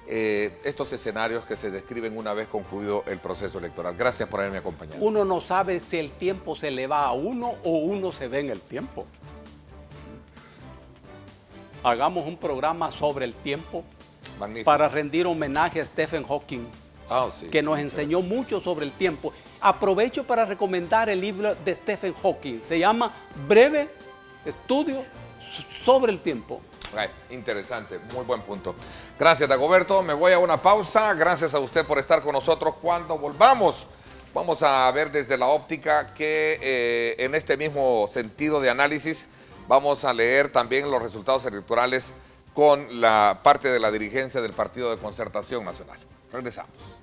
estos escenarios que se describen una vez concluido el proceso electoral. Gracias por haberme acompañado. Uno no sabe si el tiempo se le va a uno o uno se ve en el tiempo. Hagamos un programa sobre el tiempo. Magnífico. Para rendir homenaje a Stephen Hawking, Sí, que nos enseñó mucho sobre el tiempo. Aprovecho para recomendar el libro de Stephen Hawking. Se llama Breve Estudio sobre el Tiempo. Interesante, muy buen punto. Gracias, Dagoberto. Me voy a una pausa. Gracias a usted por estar con nosotros. Cuando volvamos, vamos a ver desde la óptica que en este mismo sentido de análisis vamos a leer también los resultados electorales con la parte de la dirigencia del Partido de Concertación Nacional. Regresamos.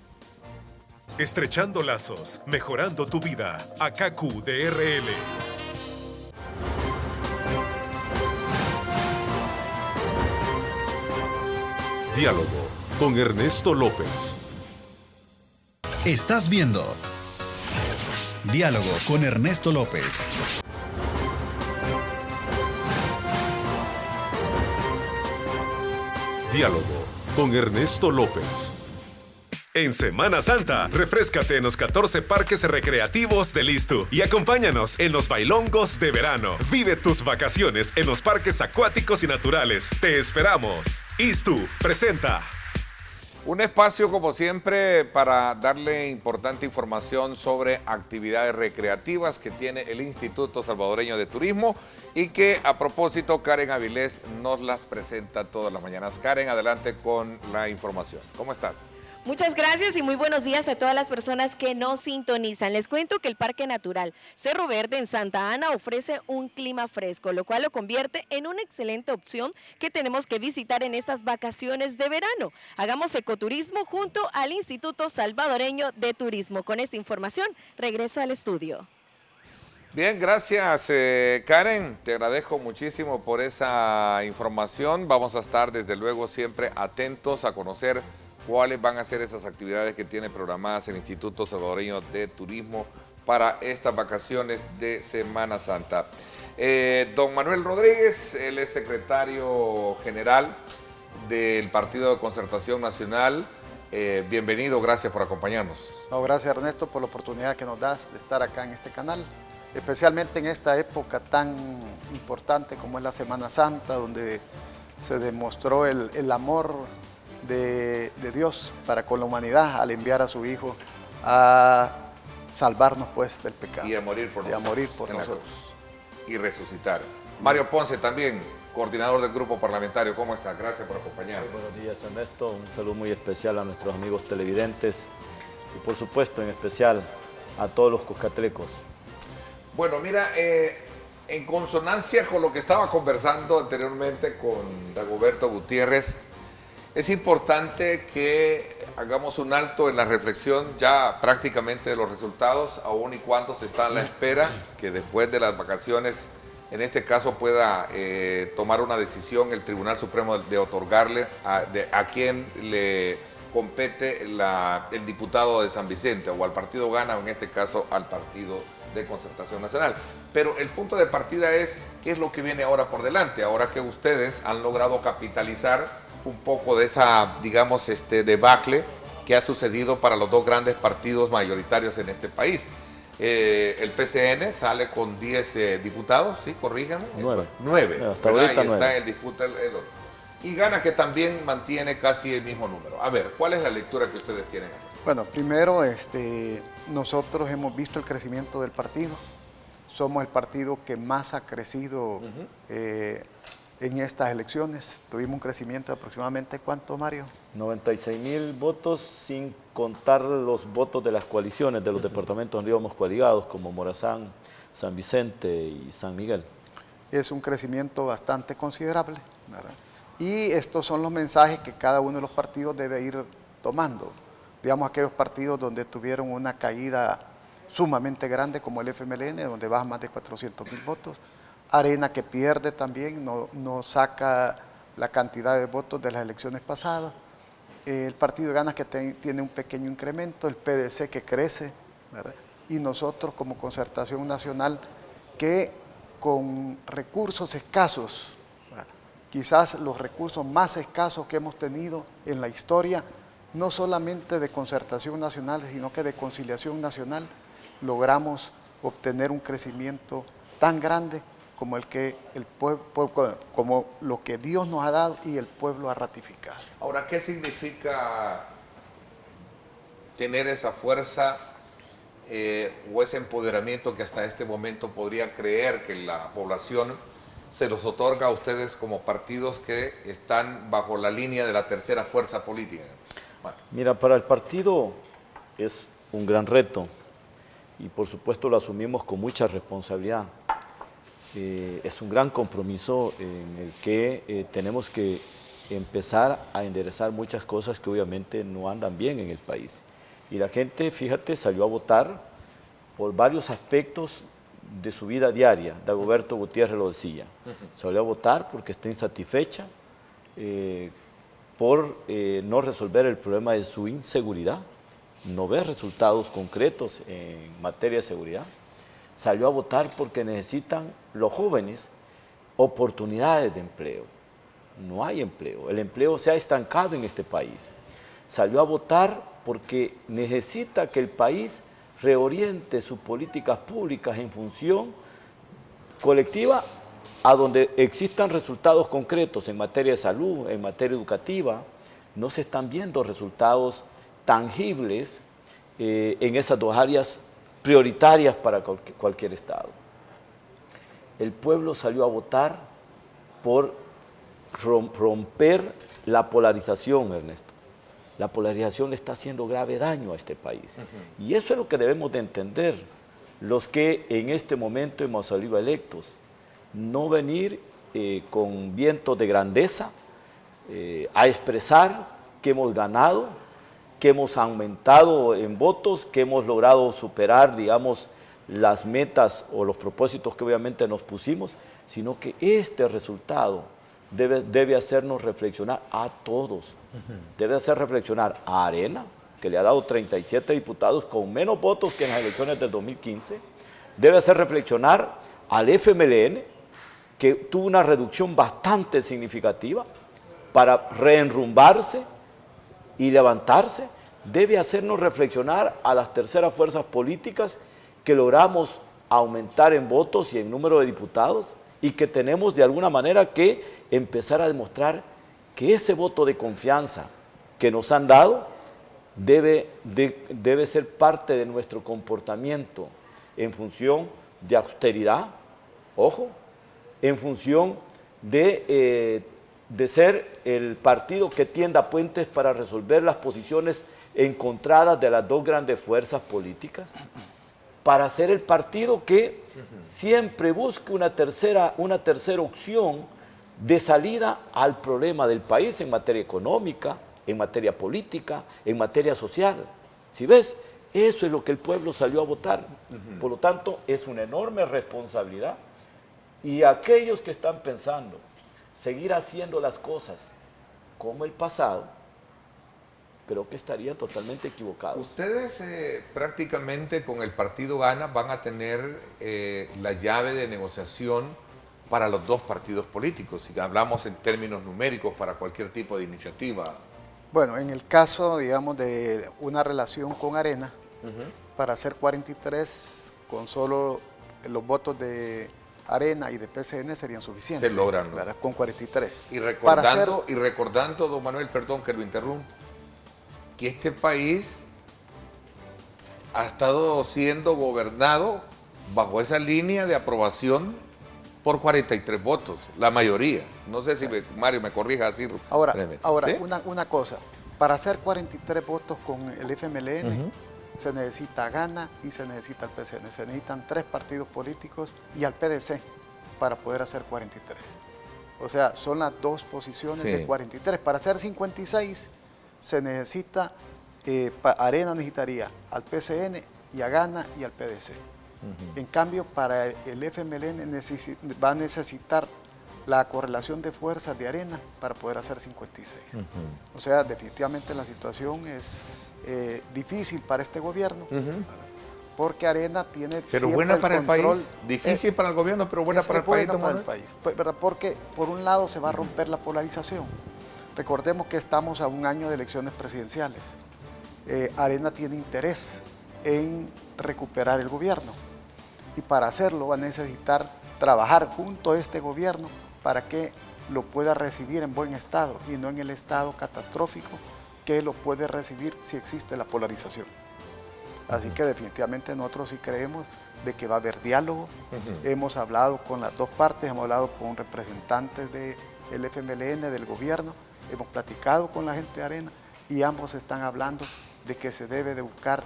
Estrechando lazos, mejorando tu vida. AKQ DRL. Diálogo con Ernesto López. Estás viendo Diálogo con Ernesto López. Diálogo con Ernesto López. En Semana Santa, refréscate en los 14 parques recreativos del ISTU y acompáñanos en los bailongos de verano. Vive tus vacaciones en los parques acuáticos y naturales. Te esperamos. ISTU presenta. Un espacio, como siempre, para darle importante información sobre actividades recreativas que tiene el Instituto Salvadoreño de Turismo y que, a propósito, Karen Avilés nos las presenta todas las mañanas. Karen, adelante con la información. ¿Cómo estás? Muchas gracias y muy buenos días a todas las personas que nos sintonizan. Les cuento que el Parque Natural Cerro Verde en Santa Ana ofrece un clima fresco, lo cual lo convierte en una excelente opción que tenemos que visitar en estas vacaciones de verano. Hagamos ecoturismo junto al Instituto Salvadoreño de Turismo. Con esta información, regreso al estudio. Bien, gracias Karen, te agradezco muchísimo por esa información. Vamos a estar desde luego siempre atentos a conocer cuáles van a ser esas actividades que tiene programadas el Instituto Salvadoreño de Turismo para estas vacaciones de Semana Santa. Don Manuel Rodríguez, él es secretario general del Partido de Concertación Nacional, bienvenido, gracias por acompañarnos. No, gracias Ernesto por la oportunidad que nos das de estar acá en este canal, especialmente en esta época tan importante como es la Semana Santa, donde se demostró el amor de Dios para con la humanidad al enviar a su Hijo a salvarnos pues del pecado. Y a morir por nosotros. A morir por en la nosotros. cruz. Y resucitar. Mario Ponce también, coordinador del grupo parlamentario. ¿Cómo está? Gracias por acompañarnos. Buenos días, Ernesto. Un saludo muy especial a nuestros amigos televidentes y, por supuesto, en especial a todos los cuscatlecos. Bueno, mira, en consonancia con lo que estaba conversando anteriormente con Dagoberto Gutiérrez, es importante que hagamos un alto en la reflexión ya prácticamente de los resultados, aun y cuando se está a la espera que después de las vacaciones, en este caso, pueda tomar una decisión el Tribunal Supremo de otorgarle a quien le compete el diputado de San Vicente, o al partido Gana, o en este caso al Partido de Concertación Nacional. Pero el punto de partida es qué es lo que viene ahora por delante, ahora que ustedes han logrado capitalizar un poco de esa, digamos, debacle que ha sucedido para los dos grandes partidos mayoritarios en este país. El PCN sale con 10 diputados, ¿sí? Corrígame. 9. Hasta ahorita y está 9. en disputa el otro. Y Gana, que también mantiene casi el mismo número. A ver, ¿cuál es la lectura que ustedes tienen? Bueno, primero nosotros hemos visto el crecimiento del partido. Somos el partido que más ha crecido en estas elecciones. Tuvimos un crecimiento de aproximadamente, ¿cuánto, Mario? 96,000 votos, sin contar los votos de las coaliciones de los departamentos donde íbamos coaligados, como Morazán, San Vicente y San Miguel. Es un crecimiento bastante considerable, ¿verdad? Y estos son los mensajes que cada uno de los partidos debe ir tomando. Digamos, aquellos partidos donde tuvieron una caída sumamente grande, como el FMLN, donde baja más de 400,000 votos. Arena, que pierde también, no saca la cantidad de votos de las elecciones pasadas. El Partido de Ganas, que tiene un pequeño incremento. El PDC, que crece, ¿verdad? Y nosotros, como Concertación Nacional, que con recursos escasos, ¿verdad? Quizás los recursos más escasos que hemos tenido en la historia, no solamente de Concertación Nacional, sino que de Conciliación Nacional, logramos obtener un crecimiento tan grande como el que como lo que Dios nos ha dado y el pueblo ha ratificado. Ahora, ¿qué significa tener esa fuerza o ese empoderamiento que hasta este momento podría creer que la población se los otorga a ustedes como partidos que están bajo la línea de la tercera fuerza política? Bueno. Mira, para el partido es un gran reto y por supuesto lo asumimos con mucha responsabilidad. Es un gran compromiso en el que tenemos que empezar a enderezar muchas cosas que obviamente no andan bien en el país. Y la gente, fíjate, salió a votar por varios aspectos de su vida diaria. Dagoberto Gutiérrez lo decía. Salió a votar porque está insatisfecha por no resolver el problema de su inseguridad, no ver resultados concretos en materia de seguridad. Salió a votar porque necesitan los jóvenes oportunidades de empleo. No hay empleo, el empleo se ha estancado en este país. Salió a votar porque necesita que el país reoriente sus políticas públicas en función colectiva a donde existan resultados concretos en materia de salud, en materia educativa. No se están viendo resultados tangibles en esas dos áreas prioritarias para cualquier Estado. El pueblo salió a votar por romper la polarización, Ernesto. La polarización le está haciendo grave daño a este país. Y eso es lo que debemos de entender los que en este momento hemos salido electos. No venir con vientos de grandeza a expresar que hemos ganado, que hemos aumentado en votos, que hemos logrado superar, digamos, las metas o los propósitos que obviamente nos pusimos, sino que este resultado debe hacernos reflexionar a todos. Debe hacer reflexionar a Arena, que le ha dado 37 diputados con menos votos que en las elecciones del 2015. Debe hacer reflexionar al FMLN, que tuvo una reducción bastante significativa para reenrumbarse y levantarse debe hacernos reflexionar a las terceras fuerzas políticas que logramos aumentar en votos y en número de diputados y que tenemos de alguna manera que empezar a demostrar que ese voto de confianza que nos han dado debe ser parte de nuestro comportamiento en función de austeridad, ojo, en función de ser el partido que tienda puentes para resolver las posiciones encontradas de las dos grandes fuerzas políticas, para ser el partido que siempre busque una tercera opción de salida al problema del país en materia económica, en materia política, en materia social. ¿Sí ves? Eso es lo que el pueblo salió a votar. Por lo tanto, es una enorme responsabilidad. Y aquellos que están pensando seguir haciendo las cosas como el pasado, creo que estarían totalmente equivocados. Ustedes prácticamente con el partido Gana van a tener la llave de negociación para los dos partidos políticos, si hablamos en términos numéricos para cualquier tipo de iniciativa. Bueno, en el caso, digamos, de una relación con Arena, para hacer 43 con solo los votos de Arena y de PCN serían suficientes. Se logran, ¿no? Con 43. Y recordando, don Manuel, perdón que lo interrumpa, que este país ha estado siendo gobernado bajo esa línea de aprobación por 43 votos, la mayoría. No sé si Mario me corrija así. Ahora, ¿sí? una cosa, para hacer 43 votos con el FMLN se necesita Gana y se necesita el PCN. Se necesitan 3 partidos políticos y al PDC para poder hacer 43. O sea, son las 2 posiciones de 43. Para hacer 56 se necesita, Arena necesitaría al PCN y a Gana y al PDC. En cambio, para el FMLN va a necesitar la correlación de fuerzas de Arena para poder hacer 56. O sea, definitivamente la situación es difícil para este gobierno, porque Arena tiene pero buena para el país, difícil para el gobierno, pero buena para el país. Para el país, ¿verdad? Porque por un lado se va a romper la polarización. Recordemos que estamos a un año de elecciones presidenciales. Arena tiene interés en recuperar el gobierno y para hacerlo va a necesitar trabajar junto a este gobierno para que lo pueda recibir en buen estado y no en el estado catastrófico que lo puede recibir si existe la polarización. Así que definitivamente nosotros sí creemos de que va a haber diálogo. Hemos hablado con las dos partes, hemos hablado con representantes del FMLN, del gobierno, hemos platicado con la gente de Arena y ambos están hablando de que se debe de buscar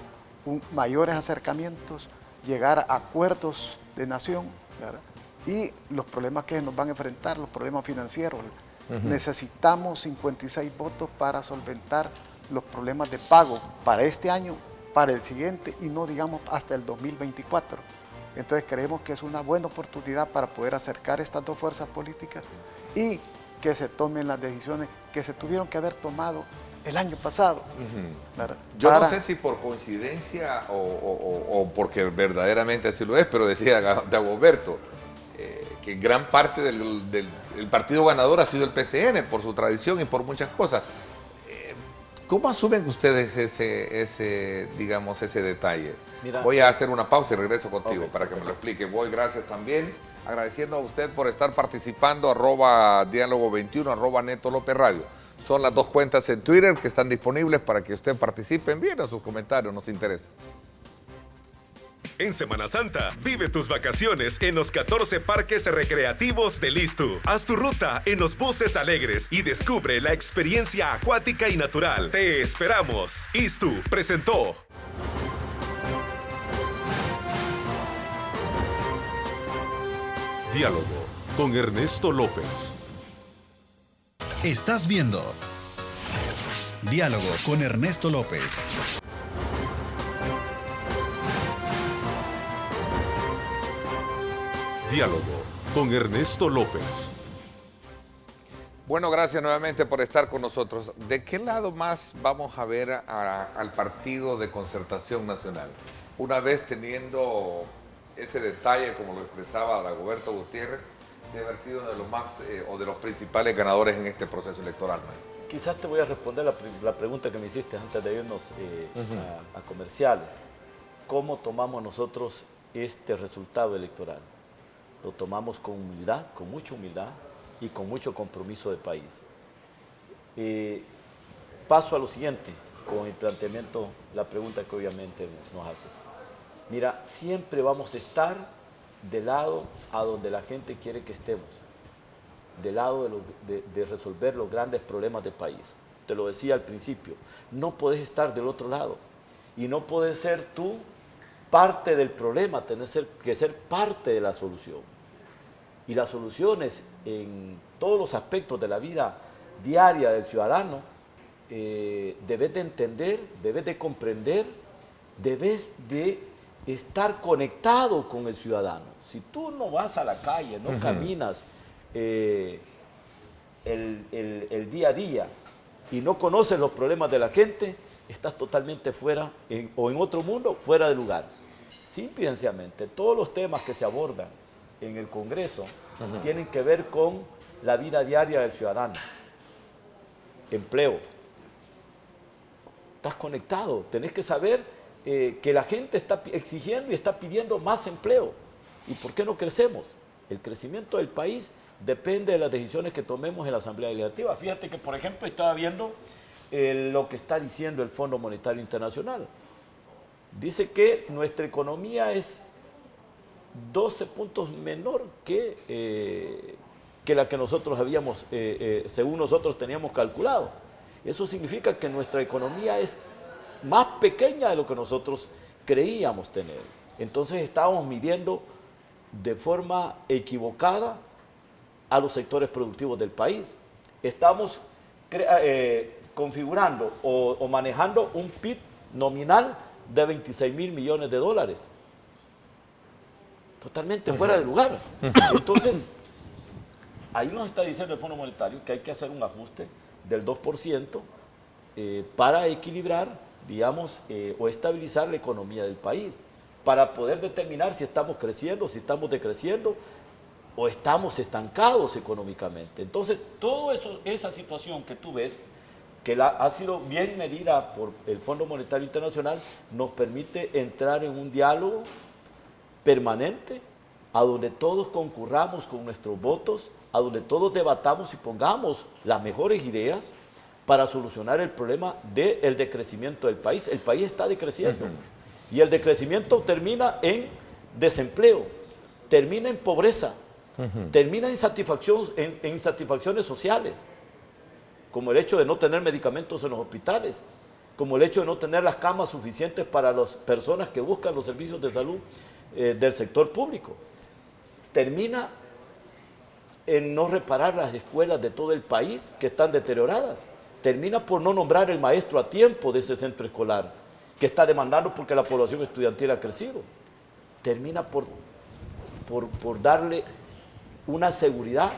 mayores acercamientos, llegar a acuerdos de nación, ¿verdad? Y los problemas que nos van a enfrentar, los problemas financieros. Necesitamos 56 votos para solventar los problemas de pago para este año, para el siguiente y no digamos hasta el 2024. Entonces creemos que es una buena oportunidad para poder acercar estas dos fuerzas políticas y que se tomen las decisiones que se tuvieron que haber tomado el año pasado. Yo no sé si por coincidencia o porque verdaderamente así lo es, pero decía Dagoberto que gran parte del partido ganador ha sido el PCN por su tradición y por muchas cosas. ¿Cómo asumen ustedes ese detalle? Mira, voy a hacer una pausa y regreso contigo para que me lo explique. Gracias también. Agradeciendo a usted por estar participando, @diálogo21, @Neto López Radio. Son las 2 cuentas en Twitter que están disponibles para que usted participe. Envíenos sus comentarios, nos interesa. En Semana Santa, vive tus vacaciones en los 14 parques recreativos del ISTU. Haz tu ruta en los buses alegres y descubre la experiencia acuática y natural. Te esperamos. ISTU presentó. Diálogo con Ernesto López. Estás viendo Diálogo con Ernesto López. Diálogo con Ernesto López. Bueno, gracias nuevamente por estar con nosotros. ¿De qué lado más vamos a ver al Partido de Concertación Nacional? Una vez teniendo ese detalle, como lo expresaba Dagoberto Gutiérrez, de haber sido uno de los más o de los principales ganadores en este proceso electoral, Mario. quizás te voy a responder la pregunta que me hiciste antes de irnos a comerciales. ¿Cómo tomamos nosotros este resultado electoral? Lo tomamos con humildad, con mucha humildad y con mucho compromiso de país. Paso a lo siguiente, con el planteamiento, la pregunta que obviamente nos haces. Mira, siempre vamos a estar del lado a donde la gente quiere que estemos, del lado de resolver los grandes problemas del país. Te lo decía al principio, no puedes estar del otro lado y no puedes ser tú parte del problema, tienes que ser parte de la solución. Y las soluciones en todos los aspectos de la vida diaria del ciudadano, debes de entender, debes de comprender, debes de estar conectado con el ciudadano. Si tú no vas a la calle, no caminas el día a día y no conoces los problemas de la gente, estás totalmente fuera o en otro mundo, fuera de lugar. Simple y sencillamente, todos los temas que se abordan en el Congreso tienen que ver con la vida diaria del ciudadano. Empleo. Estás conectado, tenés que saber que la gente está exigiendo y está pidiendo más empleo. ¿Y por qué no crecemos? El crecimiento del país depende de las decisiones que tomemos en la Asamblea Legislativa. Fíjate que, por ejemplo, estaba viendo lo que está diciendo el Fondo Monetario Internacional. Dice que nuestra economía es 12 puntos menor que la que nosotros habíamos, según nosotros teníamos calculado. Eso significa que nuestra economía es más pequeña de lo que nosotros creíamos tener. Entonces estábamos midiendo de forma equivocada a los sectores productivos del país. Estamos configurando o manejando un PIB nominal de 26.000 millones de dólares. Totalmente fuera de lugar. Entonces, ahí nos está diciendo el Fondo Monetario que hay que hacer un ajuste del 2% para equilibrar, digamos, o estabilizar la economía del país, para poder determinar si estamos creciendo, si estamos decreciendo o estamos estancados económicamente. Entonces, toda esa situación que tú ves, que ha sido bien medida por el Fondo Monetario Internacional, nos permite entrar en un diálogo permanente, a donde todos concurramos con nuestros votos, a donde todos debatamos y pongamos las mejores ideas para solucionar el problema del decrecimiento del país. El país está decreciendo y el decrecimiento termina en desempleo, termina en pobreza, termina en insatisfacciones sociales, como el hecho de no tener medicamentos en los hospitales, como el hecho de no tener las camas suficientes para las personas que buscan los servicios de salud del sector público. Termina en no reparar las escuelas de todo el país que están deterioradas. Termina por no nombrar el maestro a tiempo de ese centro escolar, que está demandando porque la población estudiantil ha crecido. Termina por darle una seguridad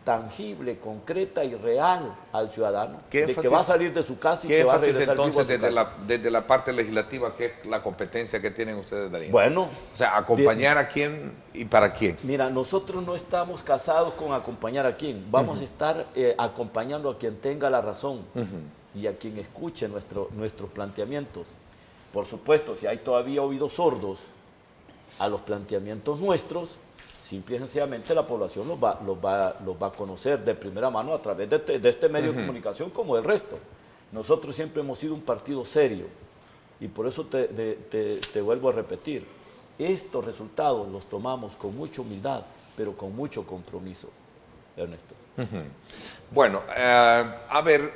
tangible, concreta y real al ciudadano, de que va a salir de su casa y que va a regresar vivo a su casa. Entonces, desde la parte legislativa, ¿qué es la competencia que tienen ustedes, Darío? Bueno, o sea, acompañar a quién y para quién. Mira, nosotros no estamos casados con acompañar a quién. Vamos a estar acompañando a quien tenga la razón y a quien escuche nuestros planteamientos. Por supuesto, si hay todavía oídos sordos a los planteamientos nuestros, simple y sencillamente la población los va a conocer de primera mano a través de este medio de comunicación como del resto. Nosotros siempre hemos sido un partido serio y por eso te vuelvo a repetir, estos resultados los tomamos con mucha humildad, pero con mucho compromiso, Ernesto. Bueno, a ver,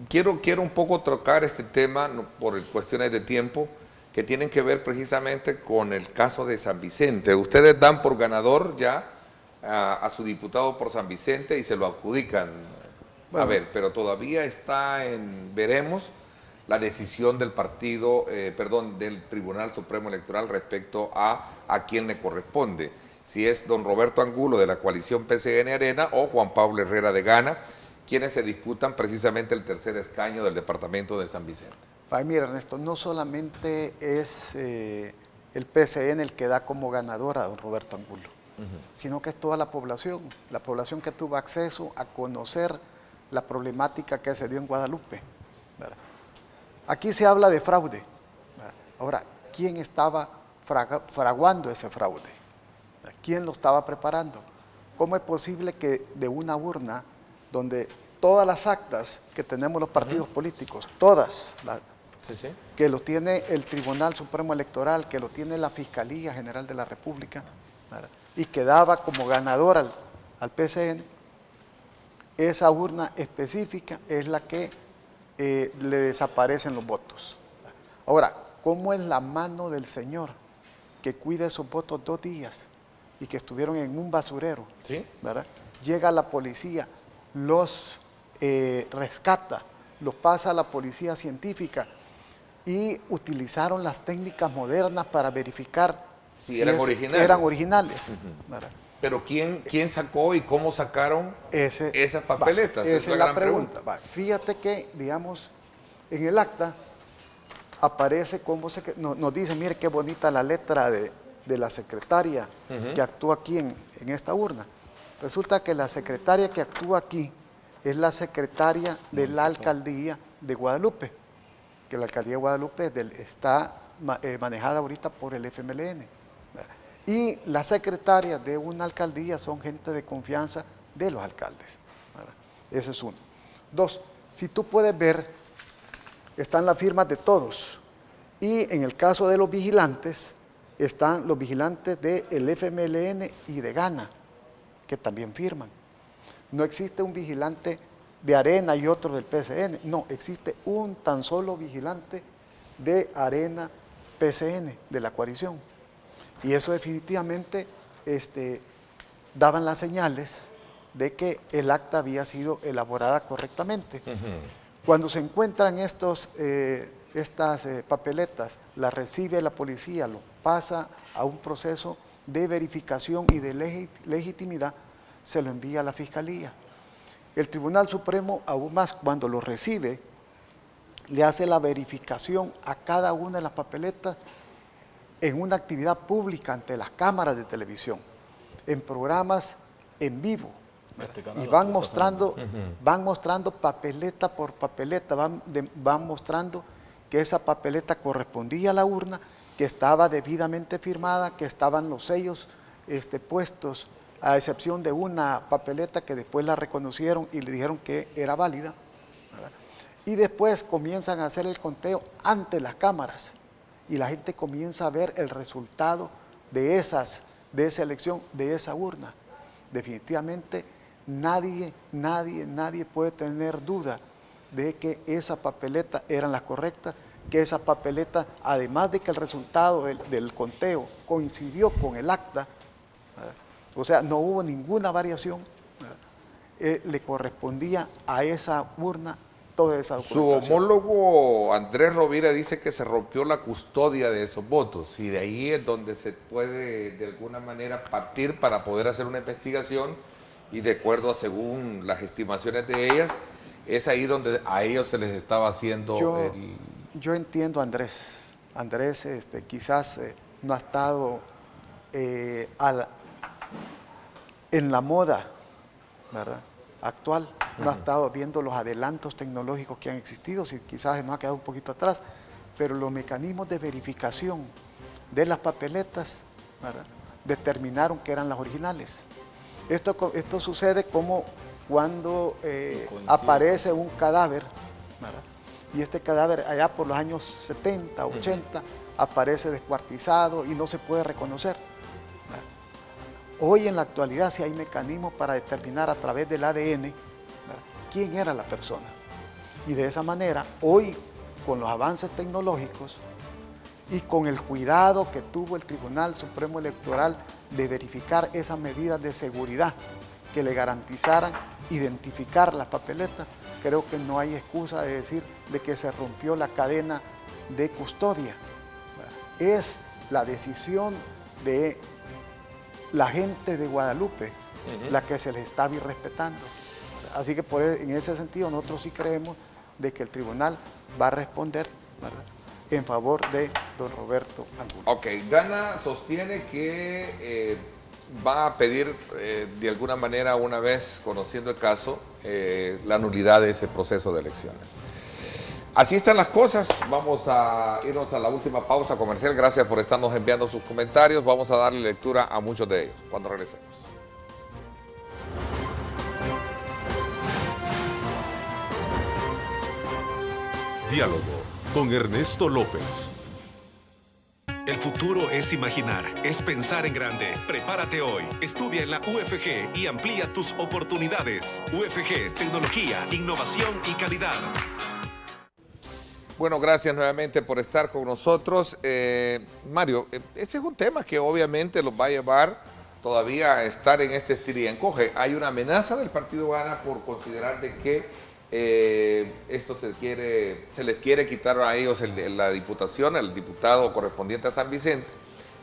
quiero un poco tocar este tema por cuestiones de tiempo, que tienen que ver precisamente con el caso de San Vicente. Ustedes dan por ganador ya a su diputado por San Vicente y se lo adjudican. Bueno. A ver, pero todavía está veremos la decisión del del Tribunal Supremo Electoral respecto a quién le corresponde. Si es don Roberto Angulo de la coalición PCN Arena o Juan Pablo Herrera de Gana, quienes se disputan precisamente el tercer escaño del departamento de San Vicente. Ay, mira, Ernesto, no solamente es el PCN el que da como ganador a don Roberto Angulo, sino que es toda la población que tuvo acceso a conocer la problemática que se dio en Guadalupe, ¿verdad? Aquí se habla de fraude, ¿verdad? Ahora, ¿quién estaba fraguando ese fraude? ¿Quién lo estaba preparando? ¿Cómo es posible que de una urna donde todas las actas que tenemos los partidos políticos, todas, que lo tiene el Tribunal Supremo Electoral, que lo tiene la Fiscalía General de la República, ¿verdad?, y que daba como ganador al PCN, esa urna específica es la que le desaparecen los votos? Ahora, ¿cómo es la mano del Señor que cuida esos votos 2 días y que estuvieron en un basurero? ¿Sí? ¿Verdad? Llega la policía, los rescata, los pasa a la policía científica y utilizaron las técnicas modernas para verificar si eran originales. Eran originales. ¿Verdad? Pero ¿quién sacó y cómo sacaron esas papeletas? Esa es la pregunta. Fíjate que, digamos, en el acta aparece cómo nos dice, mire qué bonita la letra de la secretaria que actúa aquí en esta urna. Resulta que la secretaria que actúa aquí es la secretaria de la alcaldía de Guadalupe, que la alcaldía de Guadalupe está manejada ahorita por el FMLN. Y las secretarias de una alcaldía son gente de confianza de los alcaldes, ¿verdad? Ese es uno. 2, si tú puedes ver, están las firmas de todos. Y en el caso de los vigilantes, están los vigilantes del FMLN y de Gana, que también firman. No existe un vigilante de Arena y otro del PCN. No, existe un tan solo vigilante de Arena PCN, de la coalición. Y eso definitivamente daban las señales de que el acta había sido elaborada correctamente. Cuando se encuentran estas papeletas, las recibe la policía, lo pasa a un proceso de verificación y de legitimidad, se lo envía a la Fiscalía. El Tribunal Supremo, aún más, cuando lo recibe, le hace la verificación a cada una de las papeletas en una actividad pública ante las cámaras de televisión, en programas en vivo, y van mostrando papeleta por papeleta, van mostrando que esa papeleta correspondía a la urna, que estaba debidamente firmada, que estaban los sellos puestos, a excepción de una papeleta que después la reconocieron y le dijeron que era válida, ¿verdad? Y después comienzan a hacer el conteo ante las cámaras y la gente comienza a ver el resultado de esa elección, de esa urna. Definitivamente nadie puede tener duda de que esa papeleta eran las correctas, que esa papeleta, además de que el resultado del conteo coincidió con el acta, ¿verdad?, o sea, no hubo ninguna variación, le correspondía a esa urna toda esa documentación. Su homólogo Andrés Rovira dice que se rompió la custodia de esos votos y de ahí es donde se puede de alguna manera partir para poder hacer una investigación y de acuerdo a según las estimaciones de ellas, es ahí donde a ellos se les estaba haciendo Yo entiendo a Andrés. Andrés quizás no ha estado en la moda, ¿verdad?, actual, no ha estado viendo los adelantos tecnológicos que han existido, si quizás nos ha quedado un poquito atrás, pero los mecanismos de verificación de las papeletas, ¿verdad?, determinaron que eran las originales. Esto sucede como cuando aparece un cadáver, ¿verdad?, y este cadáver allá por los años 70, 80, aparece descuartizado y no se puede reconocer. Hoy en la actualidad sí hay mecanismos para determinar a través del ADN, ¿verdad?, quién era la persona. Y de esa manera, hoy con los avances tecnológicos y con el cuidado que tuvo el Tribunal Supremo Electoral de verificar esas medidas de seguridad que le garantizaran identificar las papeletas, creo que no hay excusa de decir de que se rompió la cadena de custodia. Es la decisión de la gente de Guadalupe la que se les está irrespetando. Así que en ese sentido nosotros sí creemos de que el tribunal va a responder, ¿verdad?, en favor de don Roberto Angulo. Ok, Gana sostiene que va a pedir de alguna manera, una vez conociendo el caso, la nulidad de ese proceso de elecciones. Así están las cosas. Vamos a irnos a la última pausa comercial. Gracias por estarnos enviando sus comentarios. Vamos a darle lectura a muchos de ellos cuando regresemos. Diálogo con Ernesto López. El futuro es imaginar, es pensar en grande. Prepárate hoy. Estudia en la UFG y amplía tus oportunidades. UFG, tecnología, innovación y calidad. Bueno, gracias nuevamente por estar con nosotros. Mario, ese es un tema que obviamente los va a llevar todavía a estar en este estira y encoge. Hay una amenaza del partido Gana por considerar de que esto se les quiere quitar a ellos la diputación, el diputado correspondiente a San Vicente,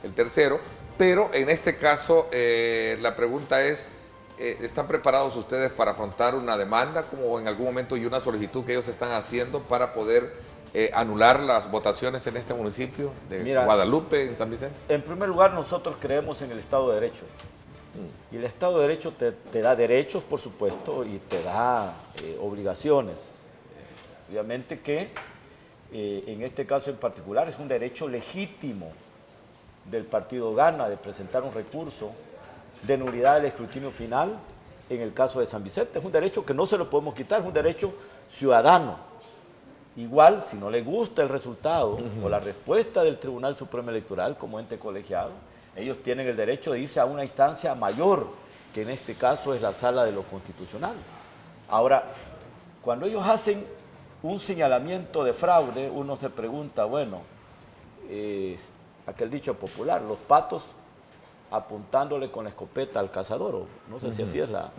el tercero, pero en este caso la pregunta es, ¿están preparados ustedes para afrontar una demanda como en algún momento y una solicitud que ellos están haciendo para poder anular las votaciones en este municipio de Guadalupe, en San Vicente? En primer lugar, nosotros creemos en el Estado de Derecho. Y el Estado de Derecho te da derechos, por supuesto, y te da obligaciones. Obviamente que en este caso en particular es un derecho legítimo del partido Gana de presentar un recurso de nulidad del escrutinio final en el caso de San Vicente. Es un derecho que no se lo podemos quitar, es un derecho ciudadano. Igual, si no le gusta el resultado o la respuesta del Tribunal Supremo Electoral como ente colegiado, ellos tienen el derecho de irse a una instancia mayor, que en este caso es la Sala de lo Constitucional. Ahora, cuando ellos hacen un señalamiento de fraude, uno se pregunta, bueno, aquel dicho popular, los patos apuntándole con la escopeta al cazador, o no sé si así es la...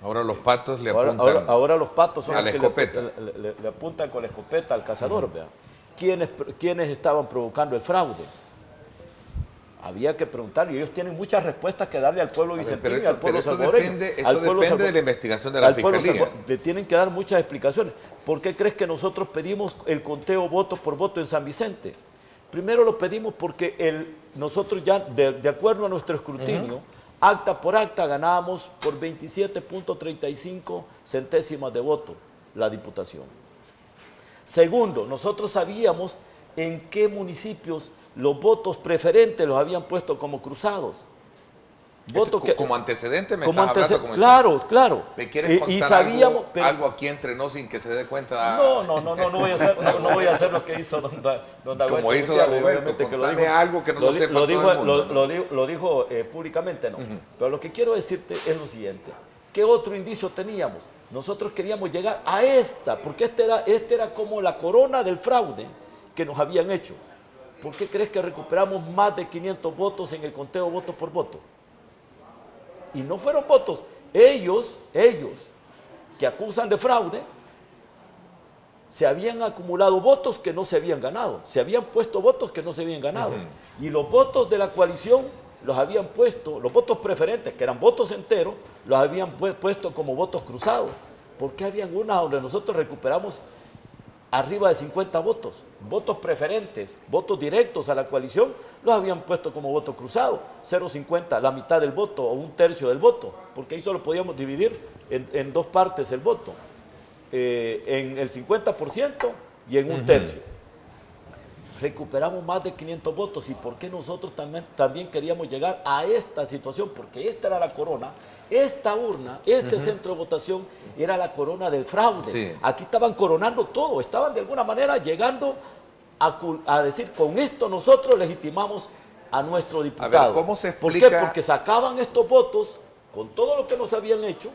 Ahora los patos le apuntan ahora los patos son a los la que escopeta. le apuntan con la escopeta al cazador. ¿Quiénes estaban provocando el fraude? Había que preguntar, y ellos tienen muchas respuestas que darle al pueblo vicentino y al pueblo salvadoreño. Esto depende de la investigación de la Fiscalía. Le tienen que dar muchas explicaciones. ¿Por qué crees que nosotros pedimos el conteo voto por voto en San Vicente? Primero lo pedimos porque nosotros ya, de acuerdo a nuestro escrutinio, acta por acta ganábamos por 27.35 centésimas de voto la diputación. Segundo, nosotros sabíamos en qué municipios los votos preferentes los habían puesto como cruzados. Como antecedente me estás hablando como claro, claro. ¿Me quieres contar algo aquí entre nos sin que se dé cuenta? No voy a hacer lo que hizo don Dagoberto. Como hizo Dagoberto, contame algo que no lo sepa todo el mundo. Lo dijo públicamente, no. Pero lo que quiero decirte es lo siguiente. ¿Qué otro indicio teníamos? Nosotros queríamos llegar a porque este era como la corona del fraude que nos habían hecho. ¿Por qué crees que recuperamos más de 500 votos en el conteo voto por voto? Y no fueron votos. Ellos que acusan de fraude, se habían acumulado votos que no se habían ganado. Se habían puesto votos que no se habían ganado. Y los votos de la coalición los habían puesto, los votos preferentes, que eran votos enteros, los habían puesto como votos cruzados. ¿Por qué habían unas donde nosotros recuperamos arriba de 50 votos? Votos preferentes, votos directos a la coalición, los habían puesto como voto cruzado, 0,50, la mitad del voto o un tercio del voto, porque ahí solo podíamos dividir en dos partes el voto, en el 50% y en un tercio. Recuperamos más de 500 votos. ¿Y por qué nosotros también queríamos llegar a esta situación? Porque esta era la corona, esta urna, centro de votación era la corona del fraude. Sí. Aquí estaban coronando todo, estaban de alguna manera llegando a decir, con esto nosotros legitimamos a nuestro diputado. A ver, ¿cómo se explica? ¿Por qué? Porque sacaban estos votos con todo lo que nos habían hecho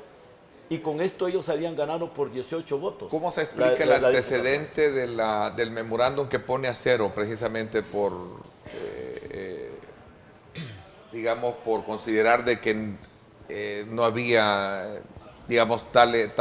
y con esto ellos salían ganando por 18 votos. ¿Cómo se explica el antecedente del memorándum que pone a cero precisamente por, digamos, por considerar de que no había, digamos, tales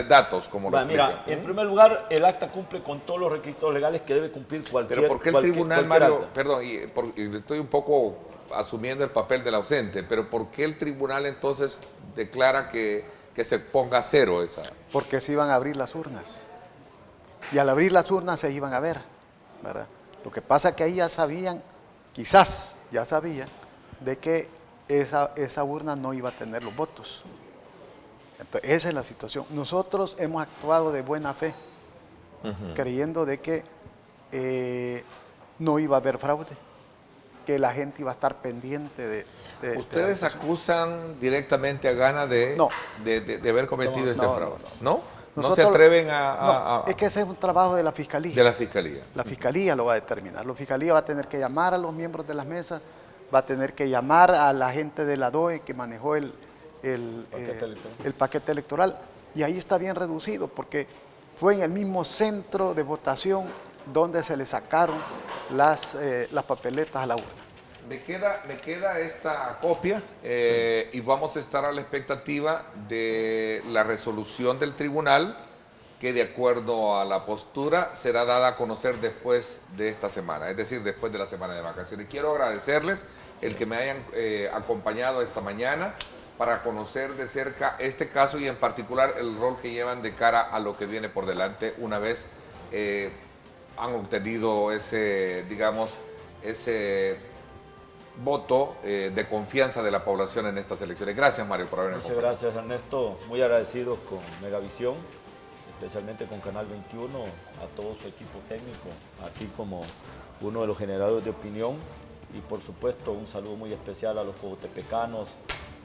datos como lo explica? Mira, en primer lugar, el acta cumple con todos los requisitos legales que debe cumplir cualquier. Pero ¿por qué el tribunal, Mario, perdón, y estoy un poco asumiendo el papel del ausente, pero ¿por qué el tribunal entonces declara que se ponga a cero esa? Porque se iban a abrir las urnas. Y al abrir las urnas se iban a ver, ¿verdad? Lo que pasa es que ahí ya sabían, quizás ya sabían, de que esa urna no iba a tener los votos. Entonces, esa es la situación. Nosotros hemos actuado de buena fe, creyendo de que no iba a haber fraude, que la gente iba a estar pendiente de ¿Ustedes acusan directamente a Gana de haber cometido este fraude? ¿No? ¿No se atreven a...? No, es que ese es un trabajo de la Fiscalía. De la Fiscalía. La Fiscalía lo va a determinar. La Fiscalía va a tener que llamar a los miembros de las mesas, va a tener que llamar a la gente de la DOE que manejó el paquete electoral. Y ahí está bien reducido, porque fue en el mismo centro de votación donde se le sacaron las papeletas a la urna. Me queda esta copia y vamos a estar a la expectativa de la resolución del tribunal que, de acuerdo a la postura, será dada a conocer después de esta semana, es decir, después de la semana de vacaciones. Quiero agradecerles el que me hayan acompañado esta mañana para conocer de cerca este caso y en particular el rol que llevan de cara a lo que viene por delante una vez han obtenido ese voto de confianza de la población en estas elecciones. Gracias, Mario, por haberme acompañado. Muchas gracias, Ernesto. Muy agradecidos con Megavisión, especialmente con Canal 21, a todo su equipo técnico, a ti como uno de los generadores de opinión y, por supuesto, un saludo muy especial a los cogotepecanos,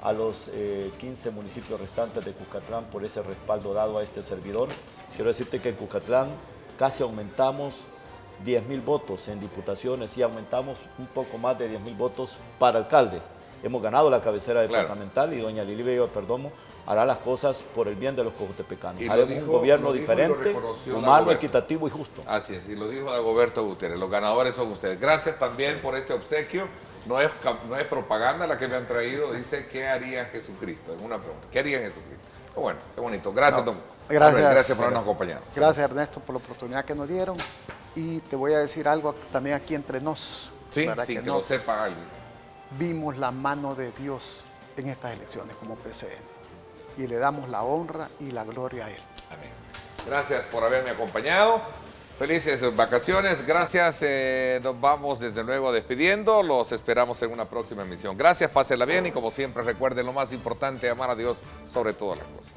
a los 15 municipios restantes de Cuscatlán por ese respaldo dado a este servidor. Quiero decirte que en Cuscatlán casi aumentamos 10.000 votos en diputaciones y aumentamos un poco más de 10.000 votos para alcaldes. Hemos ganado la cabecera departamental y doña Lili Bello Perdomo hará las cosas por el bien de los cogotepecanos. Haremos un gobierno diferente, humano, equitativo y justo. Así es, y lo dijo Dagoberto Gutiérrez, los ganadores son ustedes. Gracias también por este obsequio. No es propaganda la que me han traído, dice ¿qué haría Jesucristo? Es una pregunta, ¿qué haría Jesucristo? Bueno, qué bonito. Gracias, don Gracias, Manuel, gracias por habernos acompañado. Gracias, Ernesto, por la oportunidad que nos dieron. Y te voy a decir algo también aquí entre nos. Sí, sin que lo sepa alguien. Vimos la mano de Dios en estas elecciones como PCN. Y le damos la honra y la gloria a Él. Amén. Gracias por haberme acompañado. Felices vacaciones. Gracias. Nos vamos desde luego despidiendo. Los esperamos en una próxima emisión. Gracias, pásenla bien y como siempre recuerden lo más importante, amar a Dios sobre todas las cosas.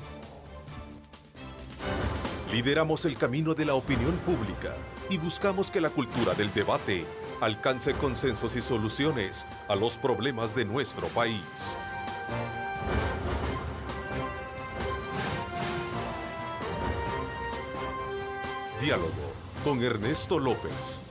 Lideramos el camino de la opinión pública y buscamos que la cultura del debate alcance consensos y soluciones a los problemas de nuestro país. Diálogo con Ernesto López.